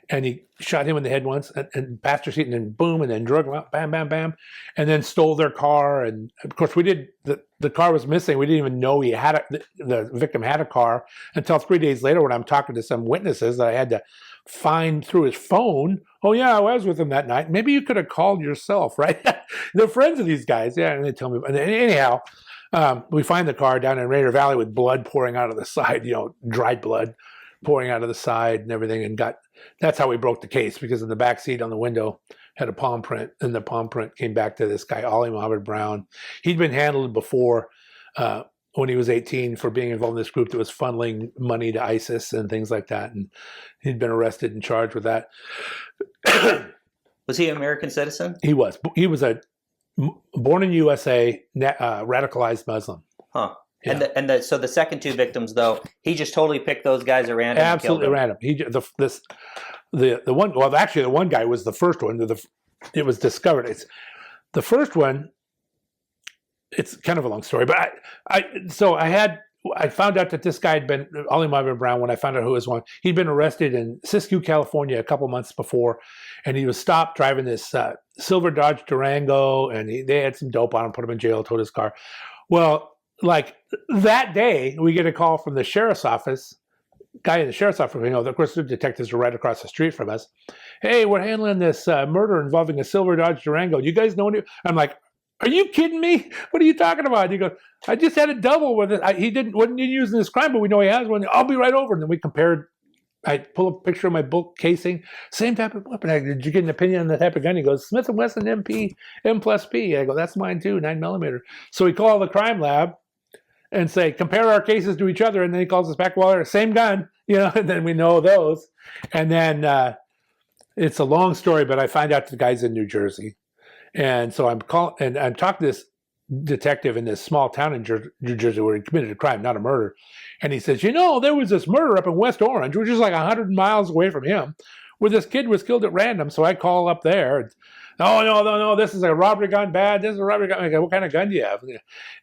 And he shot him in the head once and passenger seat, and then boom, and then drug him out, bam, bam, bam. And then stole their car. And, of course, the car was missing. We didn't even know the victim had a car until 3 days later when I'm talking to some witnesses that I had to find through his phone. Oh, yeah, I was with him that night. Maybe you could have called yourself, right? They're friends of these guys. Yeah, and they tell me. And anyhow, we find the car down in Rainier Valley with blood pouring out of the side, dried blood pouring out of the side and everything. And that's how we broke the case, because in the back seat on the window had a palm print, and the palm print came back to this guy, Ollie Mohammed Brown. He'd been handled before when he was 18 for being involved in this group that was funneling money to ISIS and things like that. And he'd been arrested and charged with that. Was he an American citizen? He was. He was a born in USA, radicalized Muslim. Huh. Yeah. So the second 2 victims, though, he just totally picked those guys at random. Absolutely random. The one. Well, actually, the one guy was the first one. It was discovered. It's the first one. It's kind of a long story, but I found out that this guy had been Ollie Mohammed Brown. When I found out who was one, he'd been arrested in Siskiyou, California, a couple months before, and he was stopped driving this silver Dodge Durango, and they had some dope on him, put him in jail, towed his car. Well, like that day, we get a call from the sheriff's office. Guy in the sheriff's office, of course, the detectives are right across the street from us. Hey, we're handling this murder involving a silver Dodge Durango. Do you guys know any? I'm like, are you kidding me? What are you talking about? He goes, I just had a double with it. He wasn't using this crime, but we know he has one. I'll be right over. And then we compared. I pull a picture of my book casing, same type of weapon. Did you get an opinion on the type of gun? He goes, Smith & Wesson MP M+P. I go, that's mine too, 9mm. So we call the crime lab and say, compare our cases to each other. And then he calls us back, well, same gun, and then we know those. And then it's a long story, but I find out the guy's in New Jersey. And so I'm talking to this detective in this small town in New Jersey where he committed a crime, not a murder. And he says, there was this murder up in West Orange, which is like 100 miles away from him, where this kid was killed at random. So I call up there. And, oh, no, this is a robbery gone bad. This is a robbery gone. I go, what kind of gun do you have?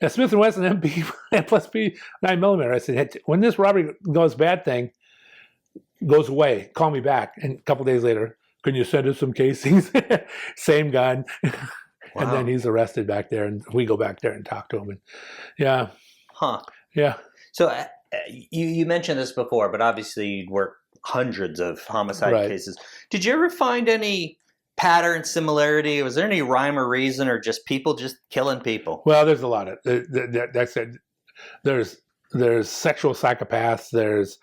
And Smith & Wesson MP plus P 9mm. I said, hey, when this robbery goes bad thing goes away, call me back. And a couple days later, can you send us some casings? Same gun. Wow. And then he's arrested back there, and we go back there and talk to him. And yeah. Huh. Yeah. So you mentioned this before, but obviously you worked hundreds of homicide cases. Did you ever find any pattern similarity? Was there any rhyme or reason, or just people just killing people? Well, there's a lot of that's it. There's sexual psychopaths. There's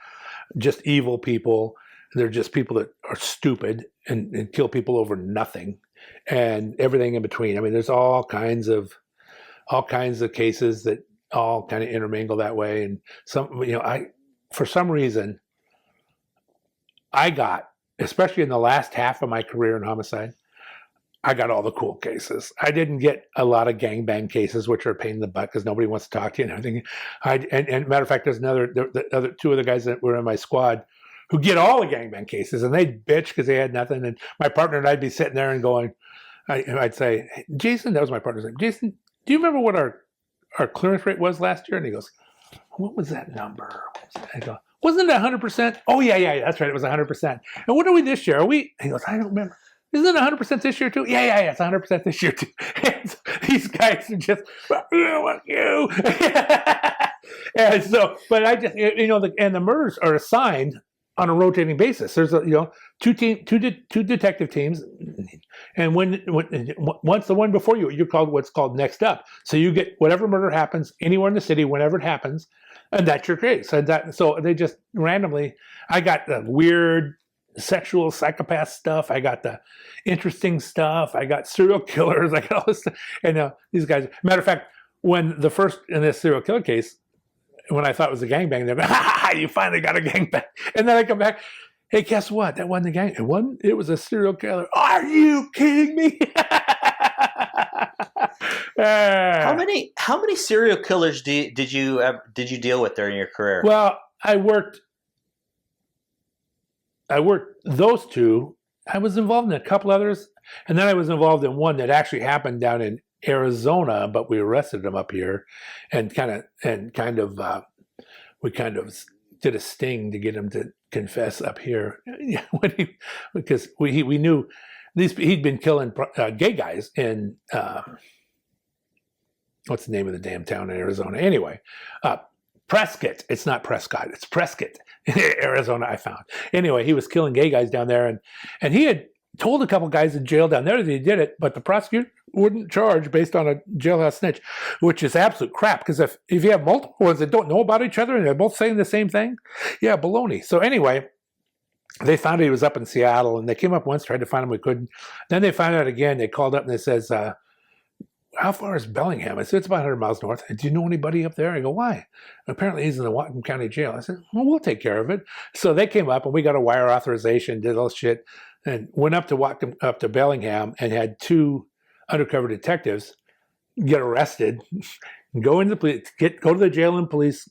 just evil people. They're just people that are stupid and kill people over nothing, and everything in between. I mean, there's all kinds of cases that all kind of intermingle that way. And for some reason, I got, especially in the last half of my career in homicide, I got all the cool cases. I didn't get a lot of gangbang cases, which are a pain in the butt because nobody wants to talk to you and everything. And matter of fact, there's the other two of the guys that were in my squad who get all the gangbang cases, and they'd bitch because they had nothing. And my partner and I'd be sitting there and going, I'd say, hey, Jason, that was my partner's name. Jason, do you remember what our clearance rate was last year? And he goes, what was that number? I go, wasn't it 100%? Oh, yeah, that's right. It was 100%. And what are we this year? He goes, I don't remember. Isn't it 100% this year too? Yeah, it's 100% this year too. And these guys are just, fuck you. And so, but I just, and the murders are assigned on a rotating basis. There's two detective teams, and once the one before you're called what's called next up. So you get whatever murder happens anywhere in the city, whenever it happens, and that's your case. So they just randomly. I got the weird sexual psychopath stuff. I got the interesting stuff. I got serial killers. I got all this stuff. And these guys. Matter of fact, when the first in this serial killer case, when I thought it was a gangbang, they're like, ha, you finally got a gangbang. And then I come back, hey, guess what? That wasn't a gang. It was a serial killer. Are you kidding me? How many serial killers did you deal with during your career? Well, I worked those two. I was involved in a couple others, and then I was involved in one that actually happened down in Arizona, but we arrested him up here, and we kind of did a sting to get him to confess up here, because we knew he'd been killing gay guys in what's the name of the damn town in Arizona? Anyway, Prescott. It's not Prescott. It's Prescott, Arizona. I found anyway. He was killing gay guys down there, and he had told a couple guys in jail down there that he did it, but the prosecutor wouldn't charge based on a jailhouse snitch, which is absolute crap. Because if you have multiple ones that don't know about each other and they're both saying the same thing, yeah, baloney. So anyway, they found he was up in Seattle, and they came up once, tried to find him, we couldn't. Then they found out again. They called up and they says, how far is Bellingham? I said, it's about 100 miles north. Do you know anybody up there? I go, why? Apparently he's in the Whatcom County Jail. I said, well, we'll take care of it. So they came up, and we got a wire authorization, did all this shit, and went up to Bellingham, and had two undercover detectives get arrested, go into the police, go to the jail in police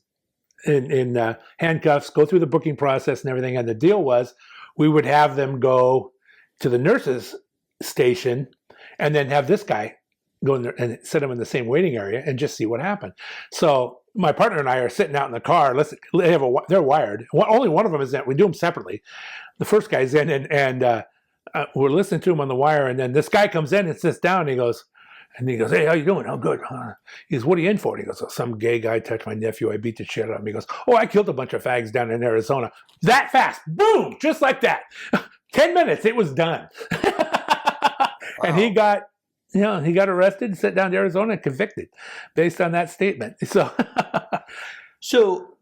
in handcuffs, go through the booking process and everything. And the deal was we would have them go to the nurses' station, and then have this guy go in there and set them in the same waiting area and just see what happened. So my partner and I are sitting out in the car. They're wired. Only one of them is in. We do them separately. The first guy's in, and we're listening to him on the wire. And then this guy comes in and sits down. And he goes, hey, how you doing? Oh, good. He goes, what are you in for? And he goes, oh, some gay guy touched my nephew. I beat the shit out of him. He goes, oh, I killed a bunch of fags down in Arizona. That fast. Boom. Just like that. 10 minutes. It was done. Wow. And he got arrested, sent down to Arizona, and convicted based on that statement. So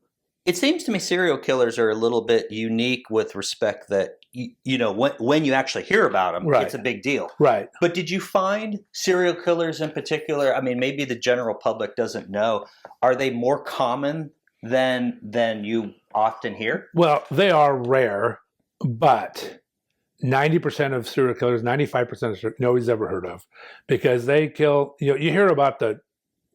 it seems to me serial killers are a little bit unique with respect that, when you actually hear about them, right, it's a big deal. Right. But did you find serial killers in particular, I mean, maybe the general public doesn't know, are they more common than you often hear? Well, they are rare, but 90% of serial killers, 95% of nobody's ever heard of, because they kill. You hear about the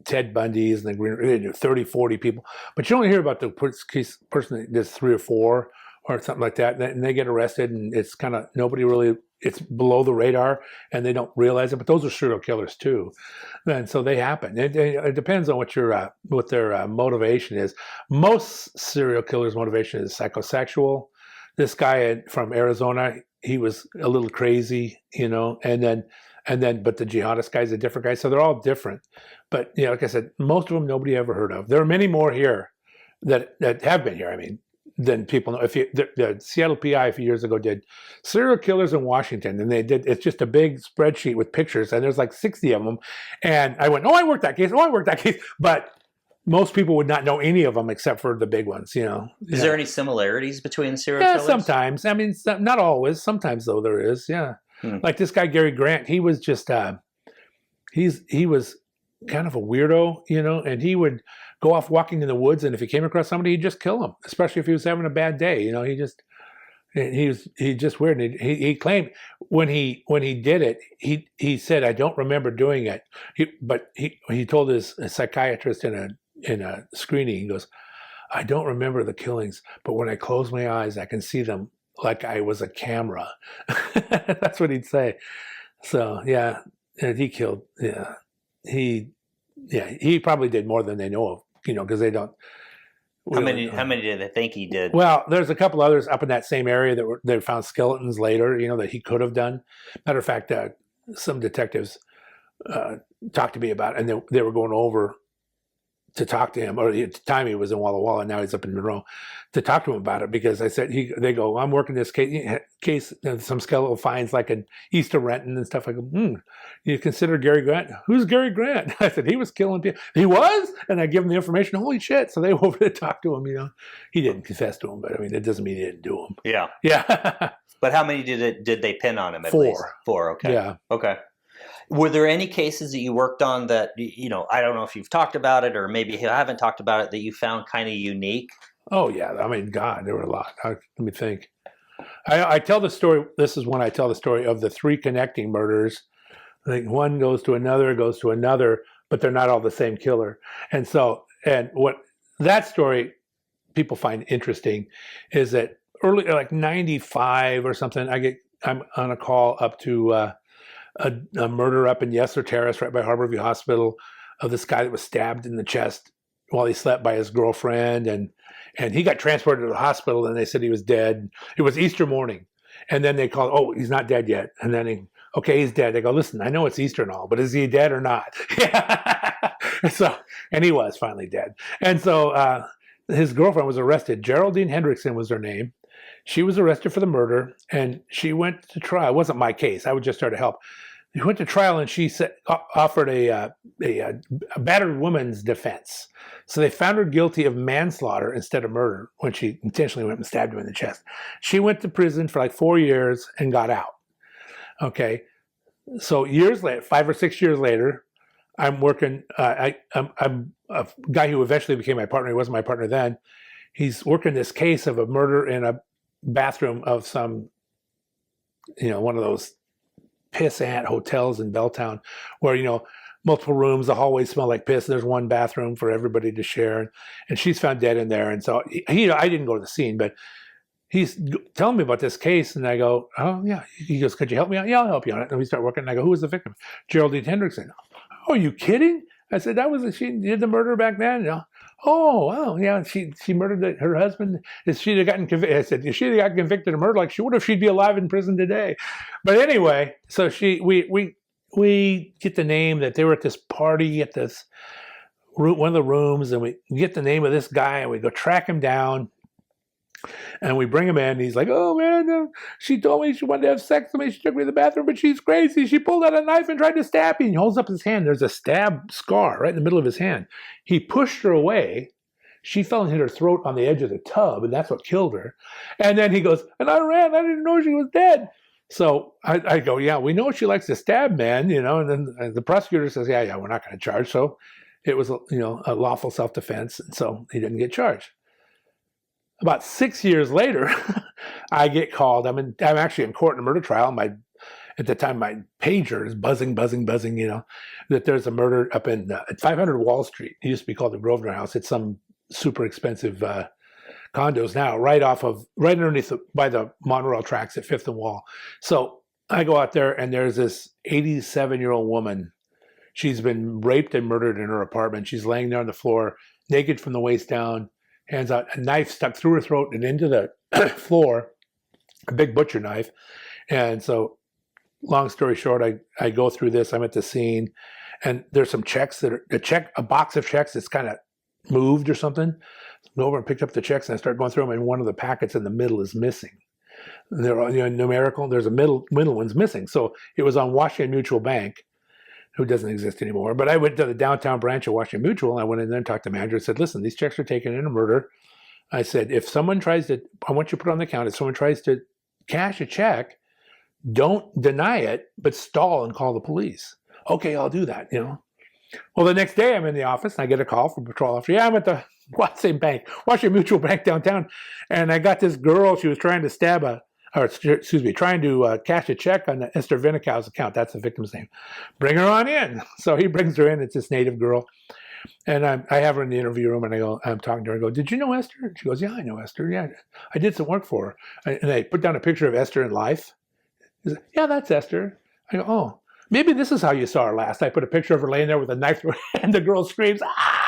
Ted Bundy's and the 30, 40 people, but you only hear about the person that does 3 or 4 or something like that, and they get arrested, and it's kind of nobody really. It's below the radar, and they don't realize it. But those are serial killers too, and so they happen. It depends on what their motivation is. Most serial killers' motivation is psychosexual. This guy from Arizona, he was a little crazy, and then but the jihadist guy's a different guy. So they're all different. But like I said, most of them nobody ever heard of. There are many more here that have been here. I mean, than people know. The Seattle PI a few years ago did serial killers in Washington, and it's just a big spreadsheet with pictures, and there's like 60 of them. And I went, I worked that case. But most people would not know any of them except for the big ones, Is there any similarities between serial yeah, killers? sometimes. I mean, not always. Sometimes, though, there is. Yeah. Like this guy, Gary Grant, he was just, he was kind of a weirdo, and he would go off walking in the woods, and if he came across somebody, he'd just kill him, especially if he was having a bad day. He just weird. And he claimed when he did it, he said, "I don't remember doing it." But he told his psychiatrist in a screening, he goes, "I don't remember the killings, but when I close my eyes, I can see them like I was a camera." That's what he'd say. So yeah, and he killed. Yeah, he probably did more than they know of. Because they don't. How many did they think he did? Well, there's a couple others up in that same area that they found skeletons later. That he could have done. Matter of fact, some detectives talked to me about it, and they were going over to talk to him, or at the time he was in Walla Walla, and now he's up in Monroe, to talk to him about it, because I said, they go, "I'm working this case some skeletal finds like an Easter Renton and stuff." I go, "You consider Gary Grant?" "Who's Gary Grant?" I said, "He was killing people." "He was?" And I give him the information. Holy shit. So they went over to talk to him, He didn't confess to him, but I mean, it doesn't mean he didn't do them. Yeah. Yeah. But how many did they pin on him at 4. least? 4, okay. Yeah. Okay. Were there any cases that you worked on that, I don't know if you've talked about it or maybe you haven't talked about it, that you found kind of unique? Oh, yeah. I mean, God, there were a lot. Let me think. I tell the story. This is when I tell the story of the 3 connecting murders. I think one goes to another, but they're not all the same killer. And what that story people find interesting is that early, like 95 or something, I'm on a call up to a murder up in Yesler Terrace, right by Harborview Hospital, of this guy that was stabbed in the chest while he slept by his girlfriend, and he got transported to the hospital, and they said he was dead. It was Easter morning, and then they called, "Oh, he's not dead yet." And then okay, he's dead. They go, "Listen, I know it's Easter and all, but is he dead or not?" And he was finally dead. And so his girlfriend was arrested. Geraldine Hendrickson was her name. She was arrested for the murder, and she went to trial. It wasn't my case. I was just there to help. She went to trial, and she offered a battered woman's defense. So they found her guilty of manslaughter instead of murder when she intentionally went and stabbed him in the chest. She went to prison for like 4 years and got out. Okay. So years later, 5 or 6 years later, I'm working. I'm a guy who eventually became my partner. He wasn't my partner then. He's working this case of a murder in a bathroom of some, one of those pissant hotels in Belltown, where multiple rooms, the hallways smell like piss. There's one bathroom for everybody to share, and she's found dead in there. And so I didn't go to the scene, but he's telling me about this case, and I go, "Oh yeah." He goes, "Could you help me out?" "Yeah, I'll help you on it." And we start working, and I go, "Who was the victim?" "Geraldine Hendrickson." "Oh, are you kidding?" I said, she did the murder back then. "Oh, wow, yeah, she murdered her husband. If she'd have gotten convicted," I said, "if she'd have gotten convicted of murder like she would have, she'd be alive in prison today." But anyway, so we get the name that they were at this party at this one of the rooms, and we get the name of this guy, and we go track him down. And we bring him in, and he's like, "Oh man, she told me she wanted to have sex with me. She took me to the bathroom, but she's crazy. She pulled out a knife and tried to stab me." And he holds up his hand. There's a stab scar right in the middle of his hand. He pushed her away. She fell and hit her throat on the edge of the tub, and that's what killed her. And then he goes, "And I ran. I didn't know she was dead." So I go, "Yeah, we know she likes to stab men, And then the prosecutor says, yeah, we're not going to charge." So it was, a lawful self-defense, and so he didn't get charged. About 6 years later, I get called. I'm actually in court in a murder trial, at the time my pager is buzzing, that there's a murder up in at 500 Wall Street. It used to be called the Grosvenor House. It's some super expensive condos now, right underneath by the monorail tracks at 5th and Wall. So I go out there, and there's this 87-year-old woman. She's been raped and murdered in her apartment. She's laying there on the floor, naked from the waist down, hands out, a knife stuck through her throat and into the floor, a big butcher knife. And so, long story short, I go through this. I'm at the scene, and there's some checks that are a box of checks that's kind of moved or something. I go over and picked up the checks, and I start going through them, and one of the packets in the middle is missing. They're all, numerical. There's a middle one's missing. So it was on Washington Mutual Bank, who doesn't exist anymore. But I went to the downtown branch of Washington Mutual, and I went in there and talked to the manager and said, listen, these checks are taken in a murder. I said, if someone tries to, I want you to put on the account, if someone tries to cash a check, don't deny it, but stall and call the police. Okay, I'll do that, Well, the next day I'm in the office, and I get a call from a patrol officer. Yeah, I'm at the Washington Washington Mutual Bank downtown, and I got this girl. She was trying to trying to cash a check on Esther Vinicow's account. That's the victim's name. Bring her on in. So he brings her in. It's this native girl. And I have her in the interview room, and I'm talking to her. I go, did you know Esther? And she goes, yeah, I know Esther. Yeah, I did some work for her. And I put down a picture of Esther in life. He said, yeah, that's Esther. I go, oh, maybe this is how you saw her last. I put a picture of her laying there with a knife through her, and the girl screams, ah!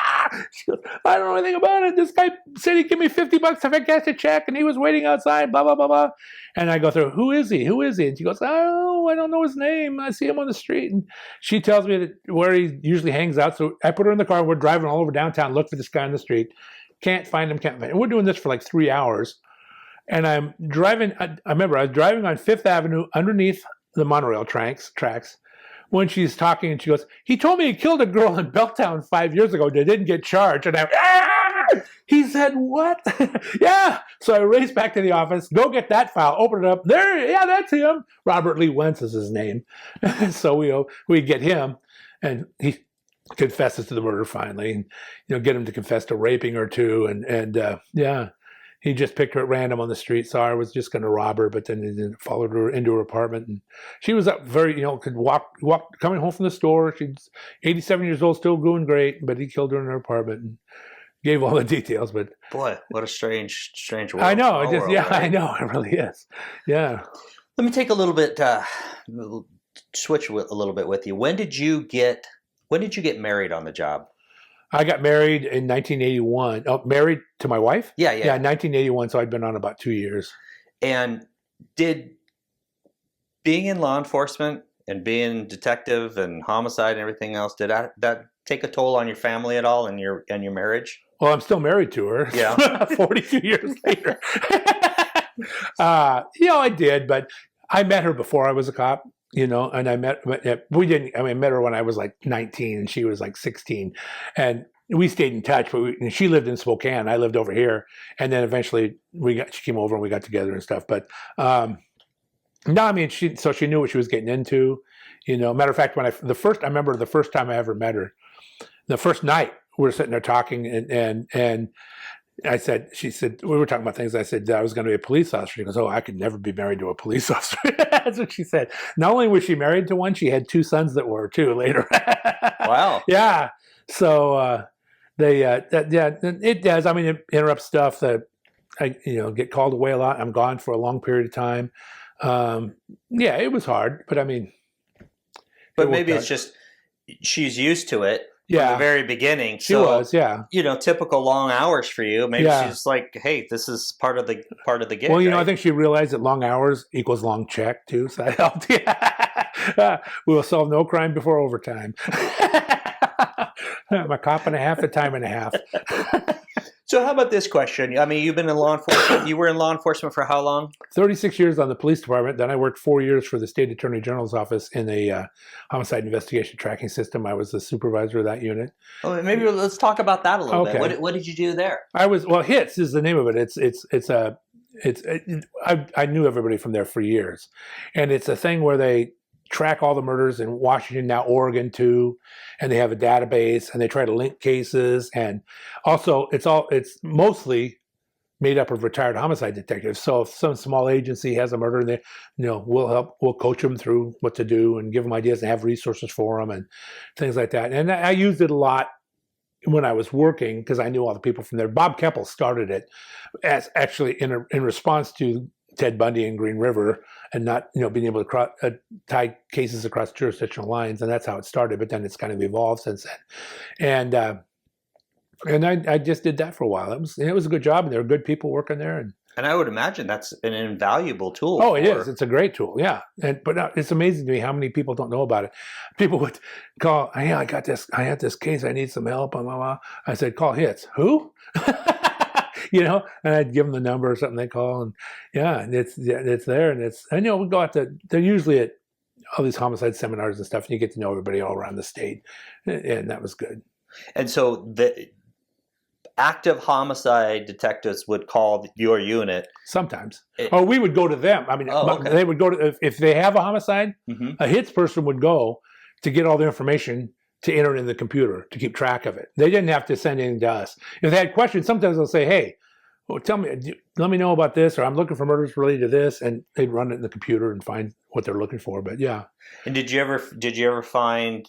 She goes, I don't know anything about it. This guy said he'd give me $50 if I cashed a check, and he was waiting outside, blah, blah, blah, blah. And I go through, who is he? Who is he? And she goes, oh, I don't know his name. I see him on the street. And she tells me that where he usually hangs out. So I put her in the car. We're driving all over downtown, look for this guy on the street. Can't find him, can't find him. And we're doing this for like 3 hours. And I'm driving, I remember I was driving on 5th Avenue underneath the monorail tracks when she's talking, and she goes, he told me he killed a girl in Belltown 5 years ago that didn't get charged. And he said, what? Yeah. So I race back to the office, go get that file, open it up. There, yeah, that's him. Robert Lee Wentz is his name. So we get him, and he confesses to the murder finally, and get him to confess to raping her too. And yeah. He just picked her at random on the street. Saw her, was just going to rob her, but then he followed her into her apartment. And she was up very, could walk, coming home from the store. She's 87 years old, still doing great, but he killed her in her apartment and gave all the details. But boy, what a strange world. I know. Right? I know. It really is. Yeah. Let me take a little bit, switch a little bit with you. When did you get married on the job? I got married in 1981. Oh, married to my wife? Yeah. Yeah, 1981. So I'd been on about 2 years. And did being in law enforcement and being detective and homicide and everything else, did that take a toll on your family at all and your marriage? Well, I'm still married to her. Yeah. 42 years later. I did, but I met her before I was a cop. And I met her when I was like 19 and she was like 16, and we stayed in touch, but she lived in Spokane. I lived over here. And then eventually she came over and we got together and stuff. But, no, I mean, she knew what she was getting into, matter of fact, I remember the first time I ever met her, the first night we were sitting there talking and she said, we were talking about things. I said, I was going to be a police officer. She goes, oh, I could never be married to a police officer. That's what she said. Not only was she married to one, she had 2 sons that were too later. Wow. Yeah. So, it does. I mean, it interrupts stuff that I, get called away a lot. I'm gone for a long period of time. Yeah, it was hard, but I mean. But maybe it's just, she's used to it. From the very beginning. She was, yeah. Typical long hours for you. Maybe she's like, hey, this is part of the gig. Well, right? I think she realized that long hours equals long check too. So that helped. Yeah. We will solve no crime before overtime. I'm a cop and a half, a time and a half. So how about this question? I mean, you've been in law enforcement. You were in law enforcement for how long? 36 years on the police department. Then I worked 4 years for the state attorney general's office in the homicide investigation tracking system. I was the supervisor of that unit. Oh, maybe let's talk about that a little bit. What did you do there? HITS is the name of it. I knew everybody from there for years, and it's a thing where they track all the murders in Washington, now Oregon too, and they have a database and they try to link cases. And also it's mostly made up of retired homicide detectives. So if some small agency has a murder, they, we'll coach them through what to do and give them ideas and have resources for them and things like that. And I used it a lot when I was working because I knew all the people from there. Bob Keppel started it as actually in response to Ted Bundy and Green River and not, being able to tie cases across jurisdictional lines. And that's how it started. But then it's kind of evolved since then. And I just did that for a while. It was a good job, and there were good people working there. And I would imagine that's an invaluable tool. Oh, it is. It's a great tool, yeah. But it's amazing to me how many people don't know about it. People would call, I had this case, I need some help. Blah, blah, blah. I said, call HITS. Who? And I'd give them the number or something they call, and and it's there, and we go out to. They're usually at all these homicide seminars and stuff, and you get to know everybody all around the state, and that was good. And so the active homicide detectives would call your unit sometimes, or we would go to them. I mean, okay. They would go to if they have a homicide. Mm-hmm. A HITS person would go to get all the information to enter it in the computer to keep track of it. They didn't have to send anything to us. If they had questions, sometimes they'll say, "Hey, let me know about this," or "I'm looking for murders related to this," and they'd run it in the computer and find what they're looking for. But yeah. And did you ever find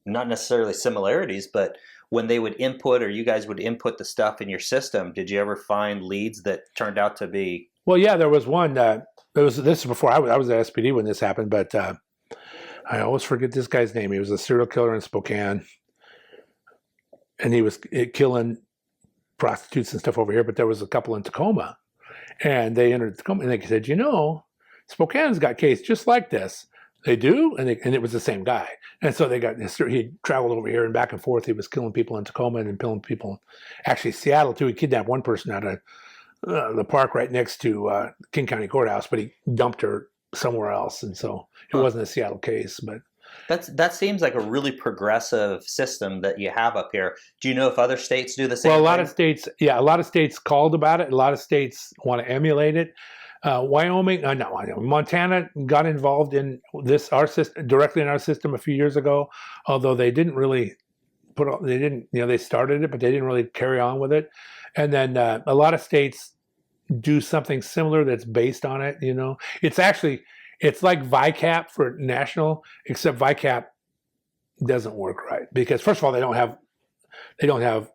not necessarily similarities, but when they would input or you guys would input the stuff in your system, did you ever find leads that turned out to be? Well, yeah, there was one. This is before I was at SPD when this happened, but I always forget this guy's name. He was a serial killer in Spokane, and he was killing prostitutes and stuff over here. But there was a couple in Tacoma, and they entered Tacoma, and they said, Spokane's got a case just like this. They do, and it was the same guy. And so he traveled over here and back and forth. He was killing people in Tacoma and killing people, actually Seattle too. He kidnapped one person out of the park right next to King County Courthouse, but he dumped her somewhere else, and so it wasn't a Seattle case. But that seems like a really progressive system that you have up here. Do you know if other states do the same? Well, a lot of states called about it. A lot of states want to emulate it. Montana got involved in our system directly in our system a few years ago, although they didn't really they started it, but they didn't really carry on with it. And then a lot of states do something similar that's based on it. It's like VICAP for national, except VICAP doesn't work right because first of all, they don't have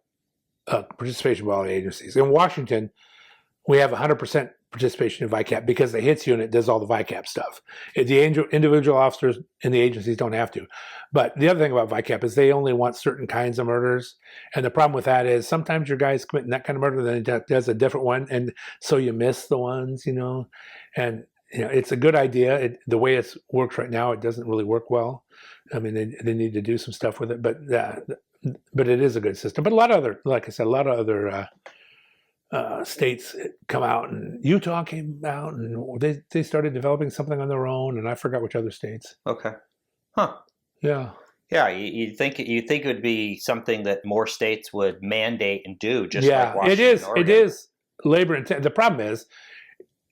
participation by all the agencies. In Washington, we have 100% participation in VICAP because the HITS unit does all the VICAP stuff. The individual officers in the agencies don't have to. But the other thing about VICAP is they only want certain kinds of murders. And the problem with that is sometimes your guy's committing that kind of murder, then he does a different one. And so you miss the ones, And, it's a good idea. The way it works right now, it doesn't really work well. I mean, they need to do some stuff with it. But it is a good system. But a lot of other states come out, and Utah came out, and they started developing something on their own, and I forgot which other states. Okay, huh? Yeah, yeah. You think it would be something that more states would mandate and do, just like Washington. It is labor intensive. The problem is,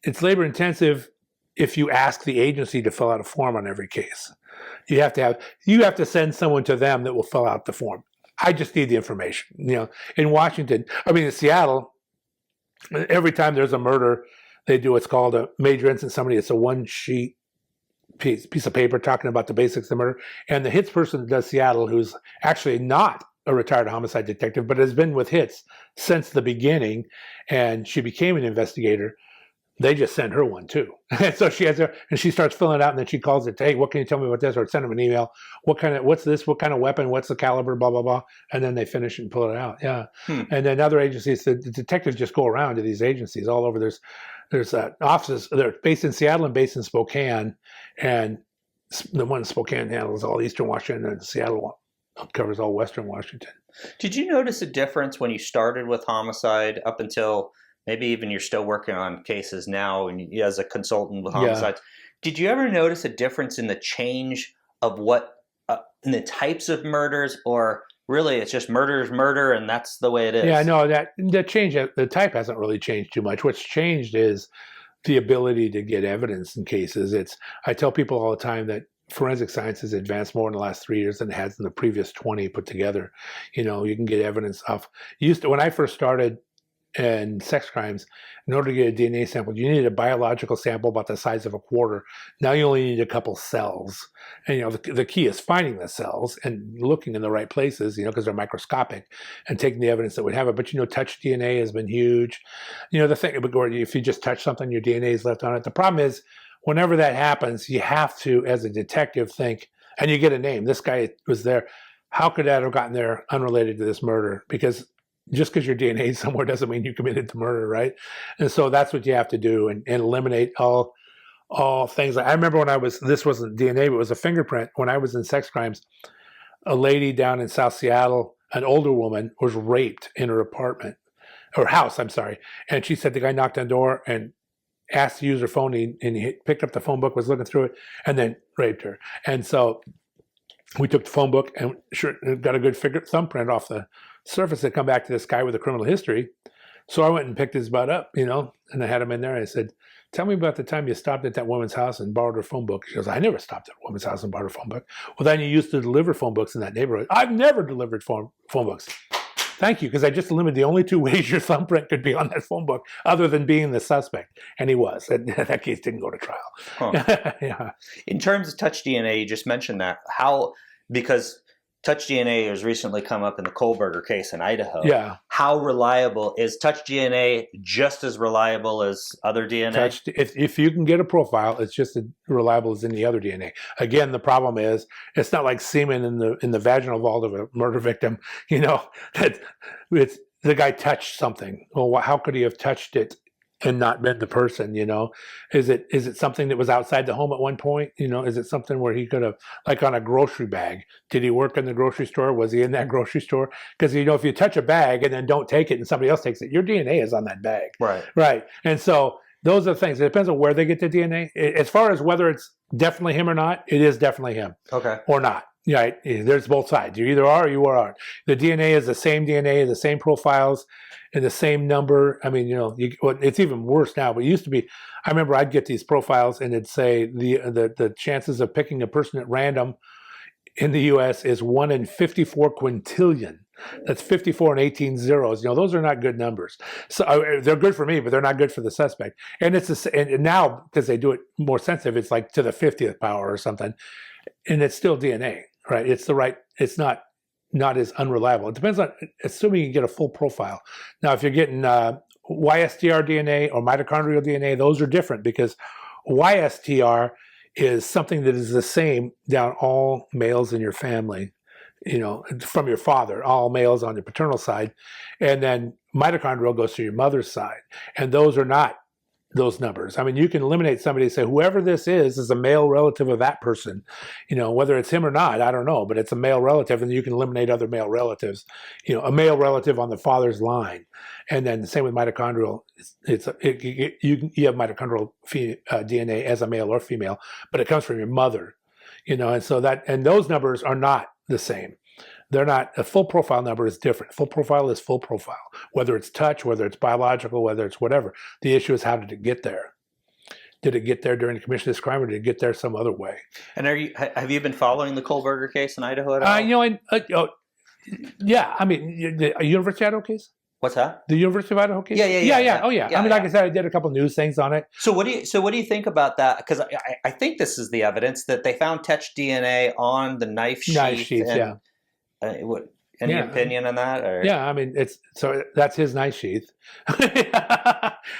it's labor intensive if you ask the agency to fill out a form on every case. You have to send someone to them that will fill out the form. I just need the information. In Washington, in Seattle. Every time there's a murder, they do what's called a major incident summary. It's a one-sheet piece of paper talking about the basics of the murder. And the HITS person that does Seattle, who's actually not a retired homicide detective, but has been with HITS since the beginning, and she became an investigator, they just send her one too. And so she has and she starts filling it out, and then she calls it, "Hey, what can you tell me about this?" Or send them an email. What's this? What kind of weapon? What's the caliber? Blah, blah, blah. And then they finish and pull it out. Yeah. And then other agencies, the detectives just go around to these agencies all over. There's offices. They're based in Seattle and based in Spokane. And the one in Spokane handles all Eastern Washington, and Seattle covers all Western Washington. Did you notice a difference when you started with homicide up until maybe even you're still working on cases now and as a consultant with homicides? Yeah. Did you ever notice a difference in the change of what in the types of murders, or really it's just murder is murder and that's the way it is? Yeah, no, the type hasn't really changed too much. What's changed is the ability to get evidence in cases. I tell people all the time that forensic science has advanced more in the last 3 years than it has in the previous 20 put together. You can get evidence off. When I first started, and sex crimes, in order to get a DNA sample, you need a biological sample about the size of a quarter. Now you only need a couple cells. And, the key is finding the cells and looking in the right places, because they're microscopic, and taking the evidence that would have it. But, touch DNA has been huge. The thing, if you just touch something, your DNA is left on it. The problem is, whenever that happens, you have to, as a detective, think, and you get a name. This guy was there. How could that have gotten there unrelated to this murder? Because just because your DNA is somewhere doesn't mean you committed the murder, right? And so that's what you have to do, and eliminate all things. I remember this wasn't DNA, but it was a fingerprint. When I was in sex crimes, a lady down in South Seattle, an older woman, was raped in her apartment, or house, I'm sorry. And she said the guy knocked on the door and asked to use her phone, and he picked up the phone book, was looking through it, and then raped her. And so we took the phone book and sure got a good thumbprint off the surface that come back to this guy with a criminal history. So I went and picked his butt up, and I had him in there. I said, "Tell me about the time you stopped at that woman's house and borrowed her phone book." She goes, "I never stopped at a woman's house and borrowed her phone book." "Well, then you used to deliver phone books in that neighborhood." "I've never delivered phone books." "Thank you, because I just eliminated the only two ways your thumbprint could be on that phone book, other than being the suspect." And he was. And that case didn't go to trial. Huh. Yeah. In terms of touch DNA, you just mentioned that. Because touch DNA has recently come up in the Kohberger case in Idaho. Yeah. How reliable is touch DNA? Just as reliable as other DNA? If you can get a profile, it's just as reliable as any other DNA. Again, the problem is it's not like semen in the vaginal vault of a murder victim. That it's the guy touched something. Well, how could he have touched it and not been the person? Is it something that was outside the home at one point? Is it something where he could have, like on a grocery bag, did he work in the grocery store? Was he in that grocery store? Because if you touch a bag and then don't take it and somebody else takes it, your DNA is on that bag. Right. And so those are the things. It depends on where they get the DNA. As far as whether it's definitely him or not, it is definitely him. Okay. Or not. Right. There's both sides. You either are or you aren't. The DNA is the same DNA, the same profiles, and the same number. I mean, it's even worse now, but it used to be. I remember I'd get these profiles and it'd say the chances of picking a person at random in the U.S. is 1 in 54 quintillion. That's 54 and 18 zeros. Those are not good numbers. So they're good for me, but they're not good for the suspect. And and now, because they do it more sensitive, it's like to the 50th power or something, and it's still DNA. Right, it's not as unreliable. It depends on, assuming you can get a full profile. Now, if you're getting YSTR DNA or mitochondrial DNA, those are different, because YSTR is something that is the same down all males in your family, from your father, all males on your paternal side, and then mitochondrial goes to your mother's side, and those are not those numbers. I mean, you can eliminate somebody and say, whoever this is a male relative of that person. Whether it's him or not, I don't know, but it's a male relative, and you can eliminate other male relatives. A male relative on the father's line, and then the same with mitochondrial. You have mitochondrial DNA as a male or female, but it comes from your mother. And so and those numbers are not the same. They're not. A full profile number is different. Full profile is full profile, whether it's touch, whether it's biological, whether it's whatever. The issue is, how did it get there? Did it get there during the commission of this crime, or did it get there some other way? And have you been following the Kohberger case in Idaho at all? Yeah. I mean, the University of Idaho case. What's that? The University of Idaho case? Yeah. Oh, yeah. I mean, like I said, I did a couple news things on it. So what do you think about that? Because I think this is the evidence that they found touch DNA on the knife sheath. Knife sheath, yeah. Any opinion on that? Or? Yeah, I mean, that's his knife sheath.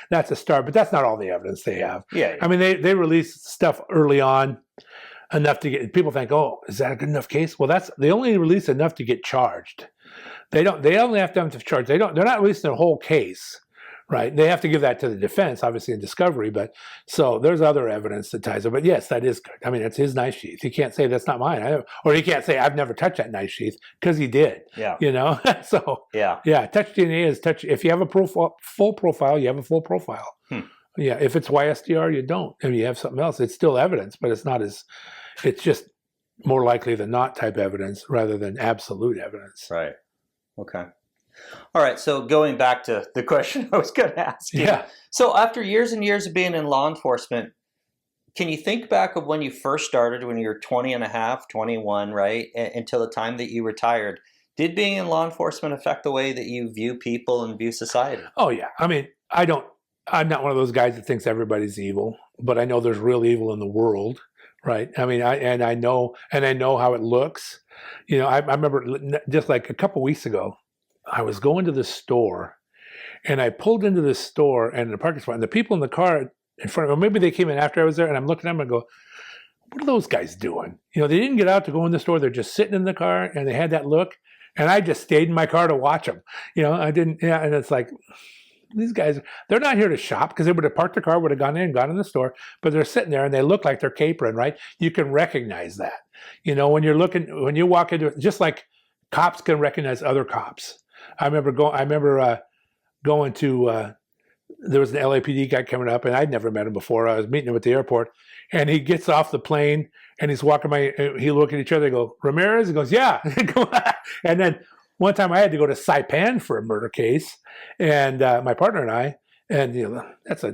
That's a start, but that's not all the evidence they have. Yeah. I mean, they released stuff early on enough to get people think, oh, is that a good enough case? Well, they only release enough to get charged. They only have to charge. They're not releasing their whole case, right? They have to give that to the defense, obviously, in discovery. But so there's other evidence that ties it. But yes, that is good. I mean, it's his knife sheath. He can't say that's not mine, or he can't say I've never touched that knife sheath, because he did. Yeah. So yeah. Touch DNA is touch. If you have a full profile, you have a full profile. Yeah. If it's YSDR, you don't. I mean, you have something else. It's still evidence, but it's not as. It's just more likely than not type evidence rather than absolute evidence. Right. Okay. All right. So going back to the question I was going to ask you. Yeah. So after years and years of being in law enforcement, can you think back of when you first started, when you were 20 and a half, 21, right? Until the time that you retired? Did being in law enforcement affect the way that you view people and view society? Oh yeah. I mean, I'm not one of those guys that thinks everybody's evil, but I know there's real evil in the world, right? I mean, I know how it looks. You know, I remember just like a couple weeks ago, I was going to the store, and I pulled into the store and the parking spot, and the people in the car in front of me, maybe they came in after I was there, and I'm looking at them and go, what are those guys doing? You know, they didn't get out to go in the store. They're just sitting in the car, and they had that look, and I just stayed in my car to watch them. You know, I didn't, yeah, and it's like, these guys, they're not here to shop, because they would have parked the car, would have gone in and gone in the store, but they're sitting there and they look like they're capering, right? You can recognize that. You know, when you walk into it, just like cops can recognize other cops. I remember going to, there was an LAPD guy coming up, and I'd never met him before. I was meeting him at the airport, and he gets off the plane and he's walking he look at each other, they go, Ramirez? He goes, yeah. And then one time I had to go to Saipan for a murder case, and my partner and I, and you know, that's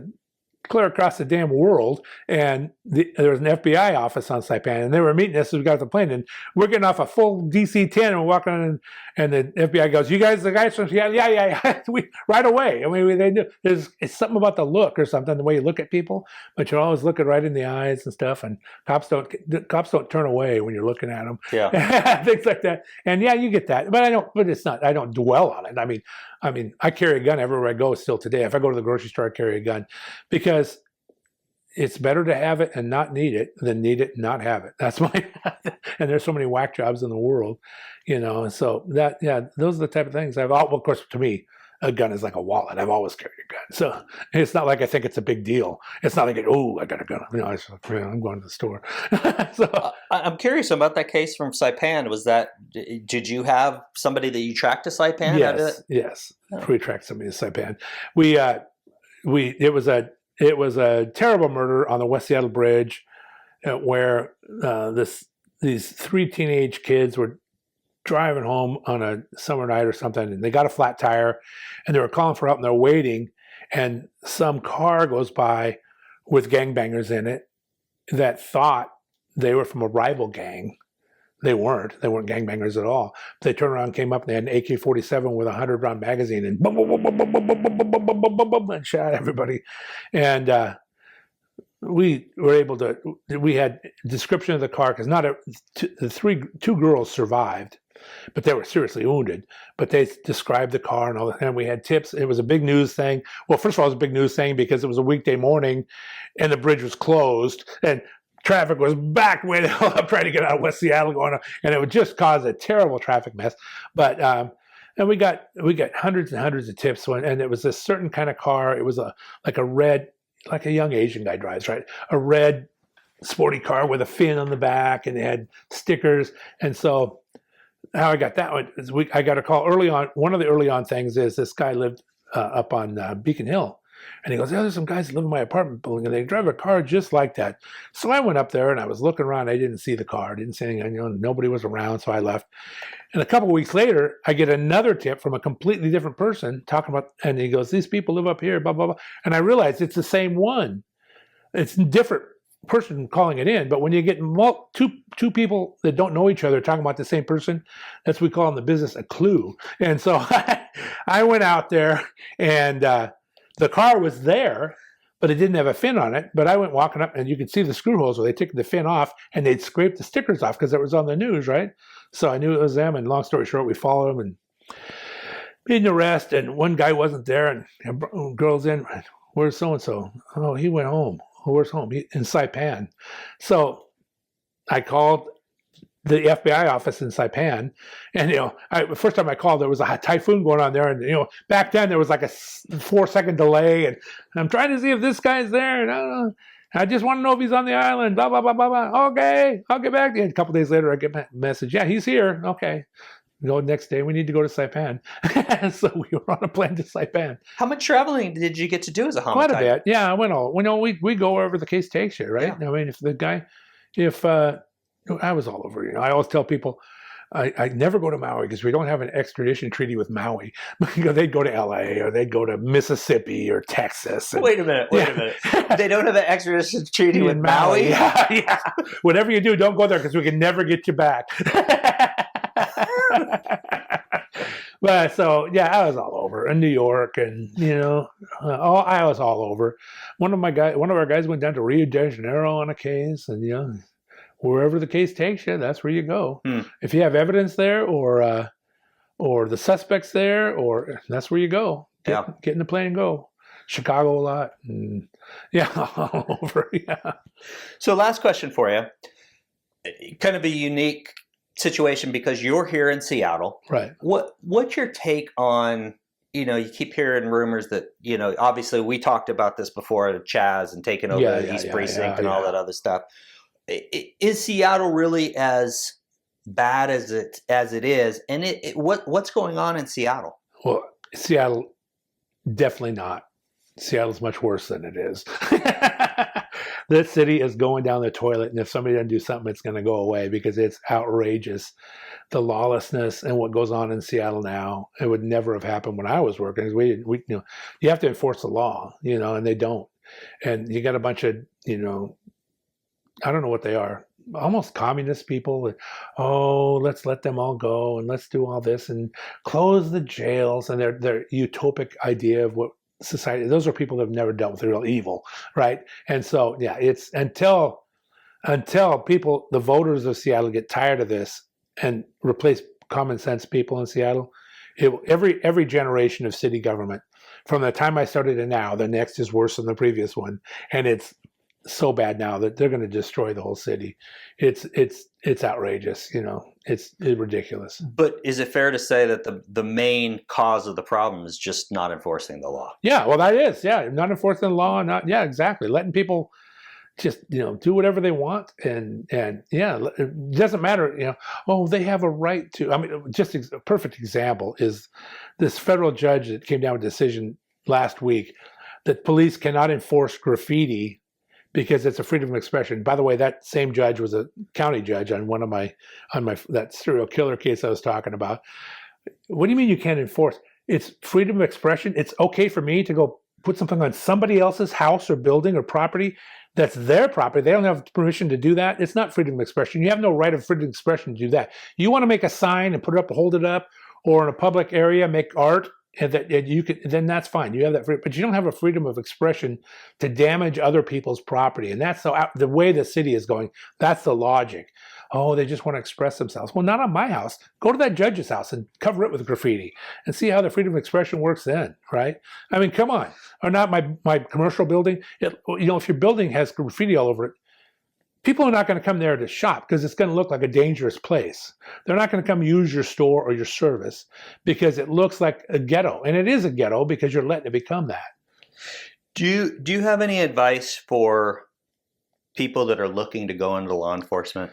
clear across the damn world, and there was an FBI office on Saipan, and they were meeting us as we got off the plane, and we're getting off a full DC-10, and we're walking on, and the FBI goes, you guys the guys from, yeah. We right away. I mean, they do. It's something about the look or something, the way you look at people, but you're always looking right in the eyes and stuff, and cops don't turn away when you're looking at them. Yeah. Things like that. And yeah, you get that, but I don't dwell on it. I mean, I carry a gun everywhere I go still today. If I go to the grocery store, I carry a gun, because it's better to have it and not need it than need it and not have it. That's my, and there's so many whack jobs in the world, you know, and so that, yeah, those are the type of things well, of course, to me, a gun is like a wallet. I've always carried a gun. So it's not like I think it's a big deal. It's not like, oh, I got a gun. You know, I'm going to the store. So I'm curious about that case from Saipan. Did you have somebody that you tracked to Saipan? Yes. Oh. We tracked somebody to Saipan. It was a terrible murder on the West Seattle Bridge, where these three teenage kids were driving home on a summer night or something, and they got a flat tire, and they were calling for help, and they're waiting, and some car goes by with gangbangers in it that thought they were from a rival gang. They weren't gangbangers at all. They turned around, came up, and they had an AK-47 with a 100-round magazine, and boom, boom, boom, boom, boom, boom, boom, boom, boom, boom, boom, boom, boom, and shot everybody. And we were able to. We had description of the car, because two girls survived, but they were seriously wounded. But they described the car and all that, and we had tips. It was a big news thing. Well, first of all, it was a big news thing because it was a weekday morning, and the bridge was closed, and traffic was back way the hell up trying to get out of West Seattle going on, and it would just cause a terrible traffic mess. But and we got hundreds and hundreds of tips, and it was a certain kind of car. It was like a red, like a young Asian guy drives, right? A red sporty car with a fin on the back, and they had stickers. And so how I got that one is I got a call early on. One of the early on things is this guy lived up on Beacon Hill. And he goes, yeah, there's some guys that live in my apartment building, and they drive a car just like that. So I went up there, and I was looking around. I didn't see the car. I didn't see anything. You know, nobody was around, so I left. And a couple of weeks later, I get another tip from a completely different person talking about, and he goes, these people live up here, blah, blah, blah. And I realized it's the same one. It's a different person calling it in. But when you get two people that don't know each other talking about the same person, that's what we call in the business a clue. And so I went out there, and the car was there, but it didn't have a fin on it. But I went walking up, and you could see the screw holes where they took the fin off, and they'd scraped the stickers off because it was on the news, right? So I knew it was them. And long story short, we followed them and made an arrest. And one guy wasn't there, and a girl's in. Where's so and so? Oh, he went home. Oh, where's home? In Saipan. So I called the FBI office in Saipan, and the first time I called, there was a typhoon going on there, and back then there was like a 4-second delay, and I'm trying to see if this guy's there, and I just want to know if he's on the island, blah blah blah blah blah. Okay, I'll get back to you. And a couple days later, I get a message, yeah, he's here. Okay, next day we need to go to Saipan. So we were on a plane to Saipan. How much traveling did you get to do as a homicide? Quite a bit. Yeah, I went all. We go wherever the case takes you, right? Yeah. I mean, I was all over. I always tell people, I never go to Maui because we don't have an extradition treaty with Maui. They'd go to LA, or they'd go to Mississippi or Texas. Wait a minute. They don't have an extradition treaty with Maui? Yeah. Whatever you do, don't go there because we can never get you back. But so yeah, I was all over in New York, and I was all over. One of our guys went down to Rio de Janeiro on a case, and wherever the case takes you, that's where you go. If you have evidence there, or the suspects there, or that's where you go. Get in the plane and go. Chicago a lot, and all over. Yeah. So last question for you. Kind of a unique situation because you're here in Seattle. Right. What's your take on, you keep hearing rumors that, obviously we talked about this before, Chaz and taking over the East Precinct and all that other stuff. Is Seattle really as bad as it is? And what's going on in Seattle? Well, Seattle, definitely not. Seattle's much worse than it is. This city is going down the toilet, and if somebody doesn't do something, it's going to go away because it's outrageous. The lawlessness and what goes on in Seattle now, it would never have happened when I was working. You have to enforce the law, and they don't. And you got a bunch of, I don't know what they are, almost communist people. Let's let them all go and let's do all this and close the jails, and their utopic idea of what society, those are people that have never dealt with the real evil, right? And so it's until people, the voters of Seattle, get tired of this and replace common sense people in Seattle, every generation of city government from the time I started to now, the next is worse than the previous one, and it's so bad now that they're going to destroy the whole city. It's outrageous, it's ridiculous. But is it fair to say that the main cause of the problem is just not enforcing the law? Yeah, well, that is, not enforcing the law, exactly, letting people just do whatever they want, and it doesn't matter, they have a right to. I mean, just a perfect example is this federal judge that came down with a decision last week that police cannot enforce graffiti because it's a freedom of expression. By the way, that same judge was a county judge on that serial killer case I was talking about. What do you mean you can't enforce? It's freedom of expression. It's okay for me to go put something on somebody else's house or building or property that's their property. They don't have permission to do that. It's not freedom of expression. You have no right of freedom of expression to do that. You want to make a sign and put it up, hold it up, or in a public area, make art, and you can, then that's fine. You have that freedom, but you don't have a freedom of expression to damage other people's property. And that's the way the city is going. That's the logic. They just want to express themselves. Well, not on my house. Go to that judge's house and cover it with graffiti and see how the freedom of expression works then, right? I mean, come on. Or not my commercial building. If your building has graffiti all over it, people are not going to come there to shop because it's going to look like a dangerous place. They're not going to come use your store or your service because it looks like a ghetto. And it is a ghetto because you're letting it become that. Do you have any advice for people that are looking to go into law enforcement?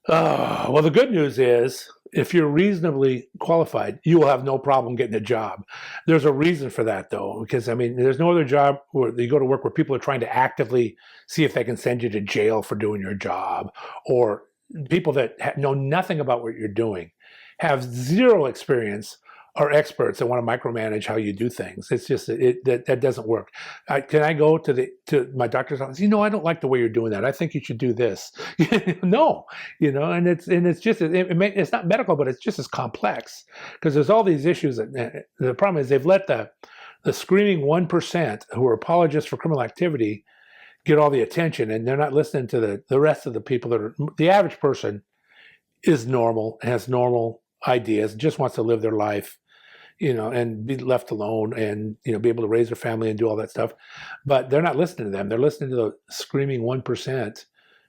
Well, the good news is if you're reasonably qualified, you will have no problem getting a job. There's a reason for that, though, because, there's no other job where you go to work where people are trying to actively see if they can send you to jail for doing your job, or people that know nothing about what you're doing, have zero experience, are experts that want to micromanage how you do things. It's just that doesn't work. Can I go to my doctor's office? I don't like the way you're doing that. I think you should do this. No, and it's just it's not medical, but it's just as complex because there's all these issues. The problem is they've let the screaming 1% who are apologists for criminal activity get all the attention, and they're not listening to the rest of the people that are. The average person is normal, has normal ideas, just wants to live their life, and be left alone and, be able to raise their family and do all that stuff. But they're not listening to them. They're listening to the screaming 1%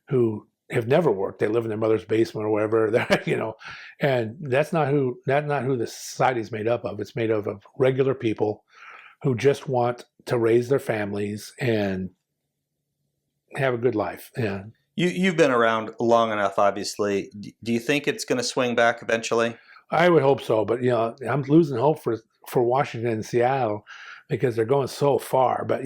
who have never worked. They live in their mother's basement or wherever, and that's not who the society is made up of. It's made of regular people who just want to raise their families and have a good life. Yeah. You've been around long enough, obviously. Do you think it's going to swing back eventually? I would hope so, but I'm losing hope for Washington and Seattle because they're going so far. But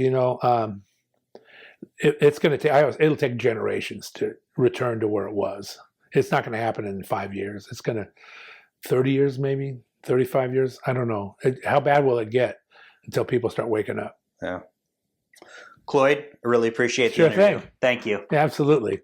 it's going to take. It'll take generations to return to where it was. It's not going to happen in 5 years. It's going to 30 years, maybe 35 years. I don't know. How bad will it get until people start waking up? Yeah. Cloyd, I really appreciate the interview. Sure thing. Thank you. Yeah, absolutely.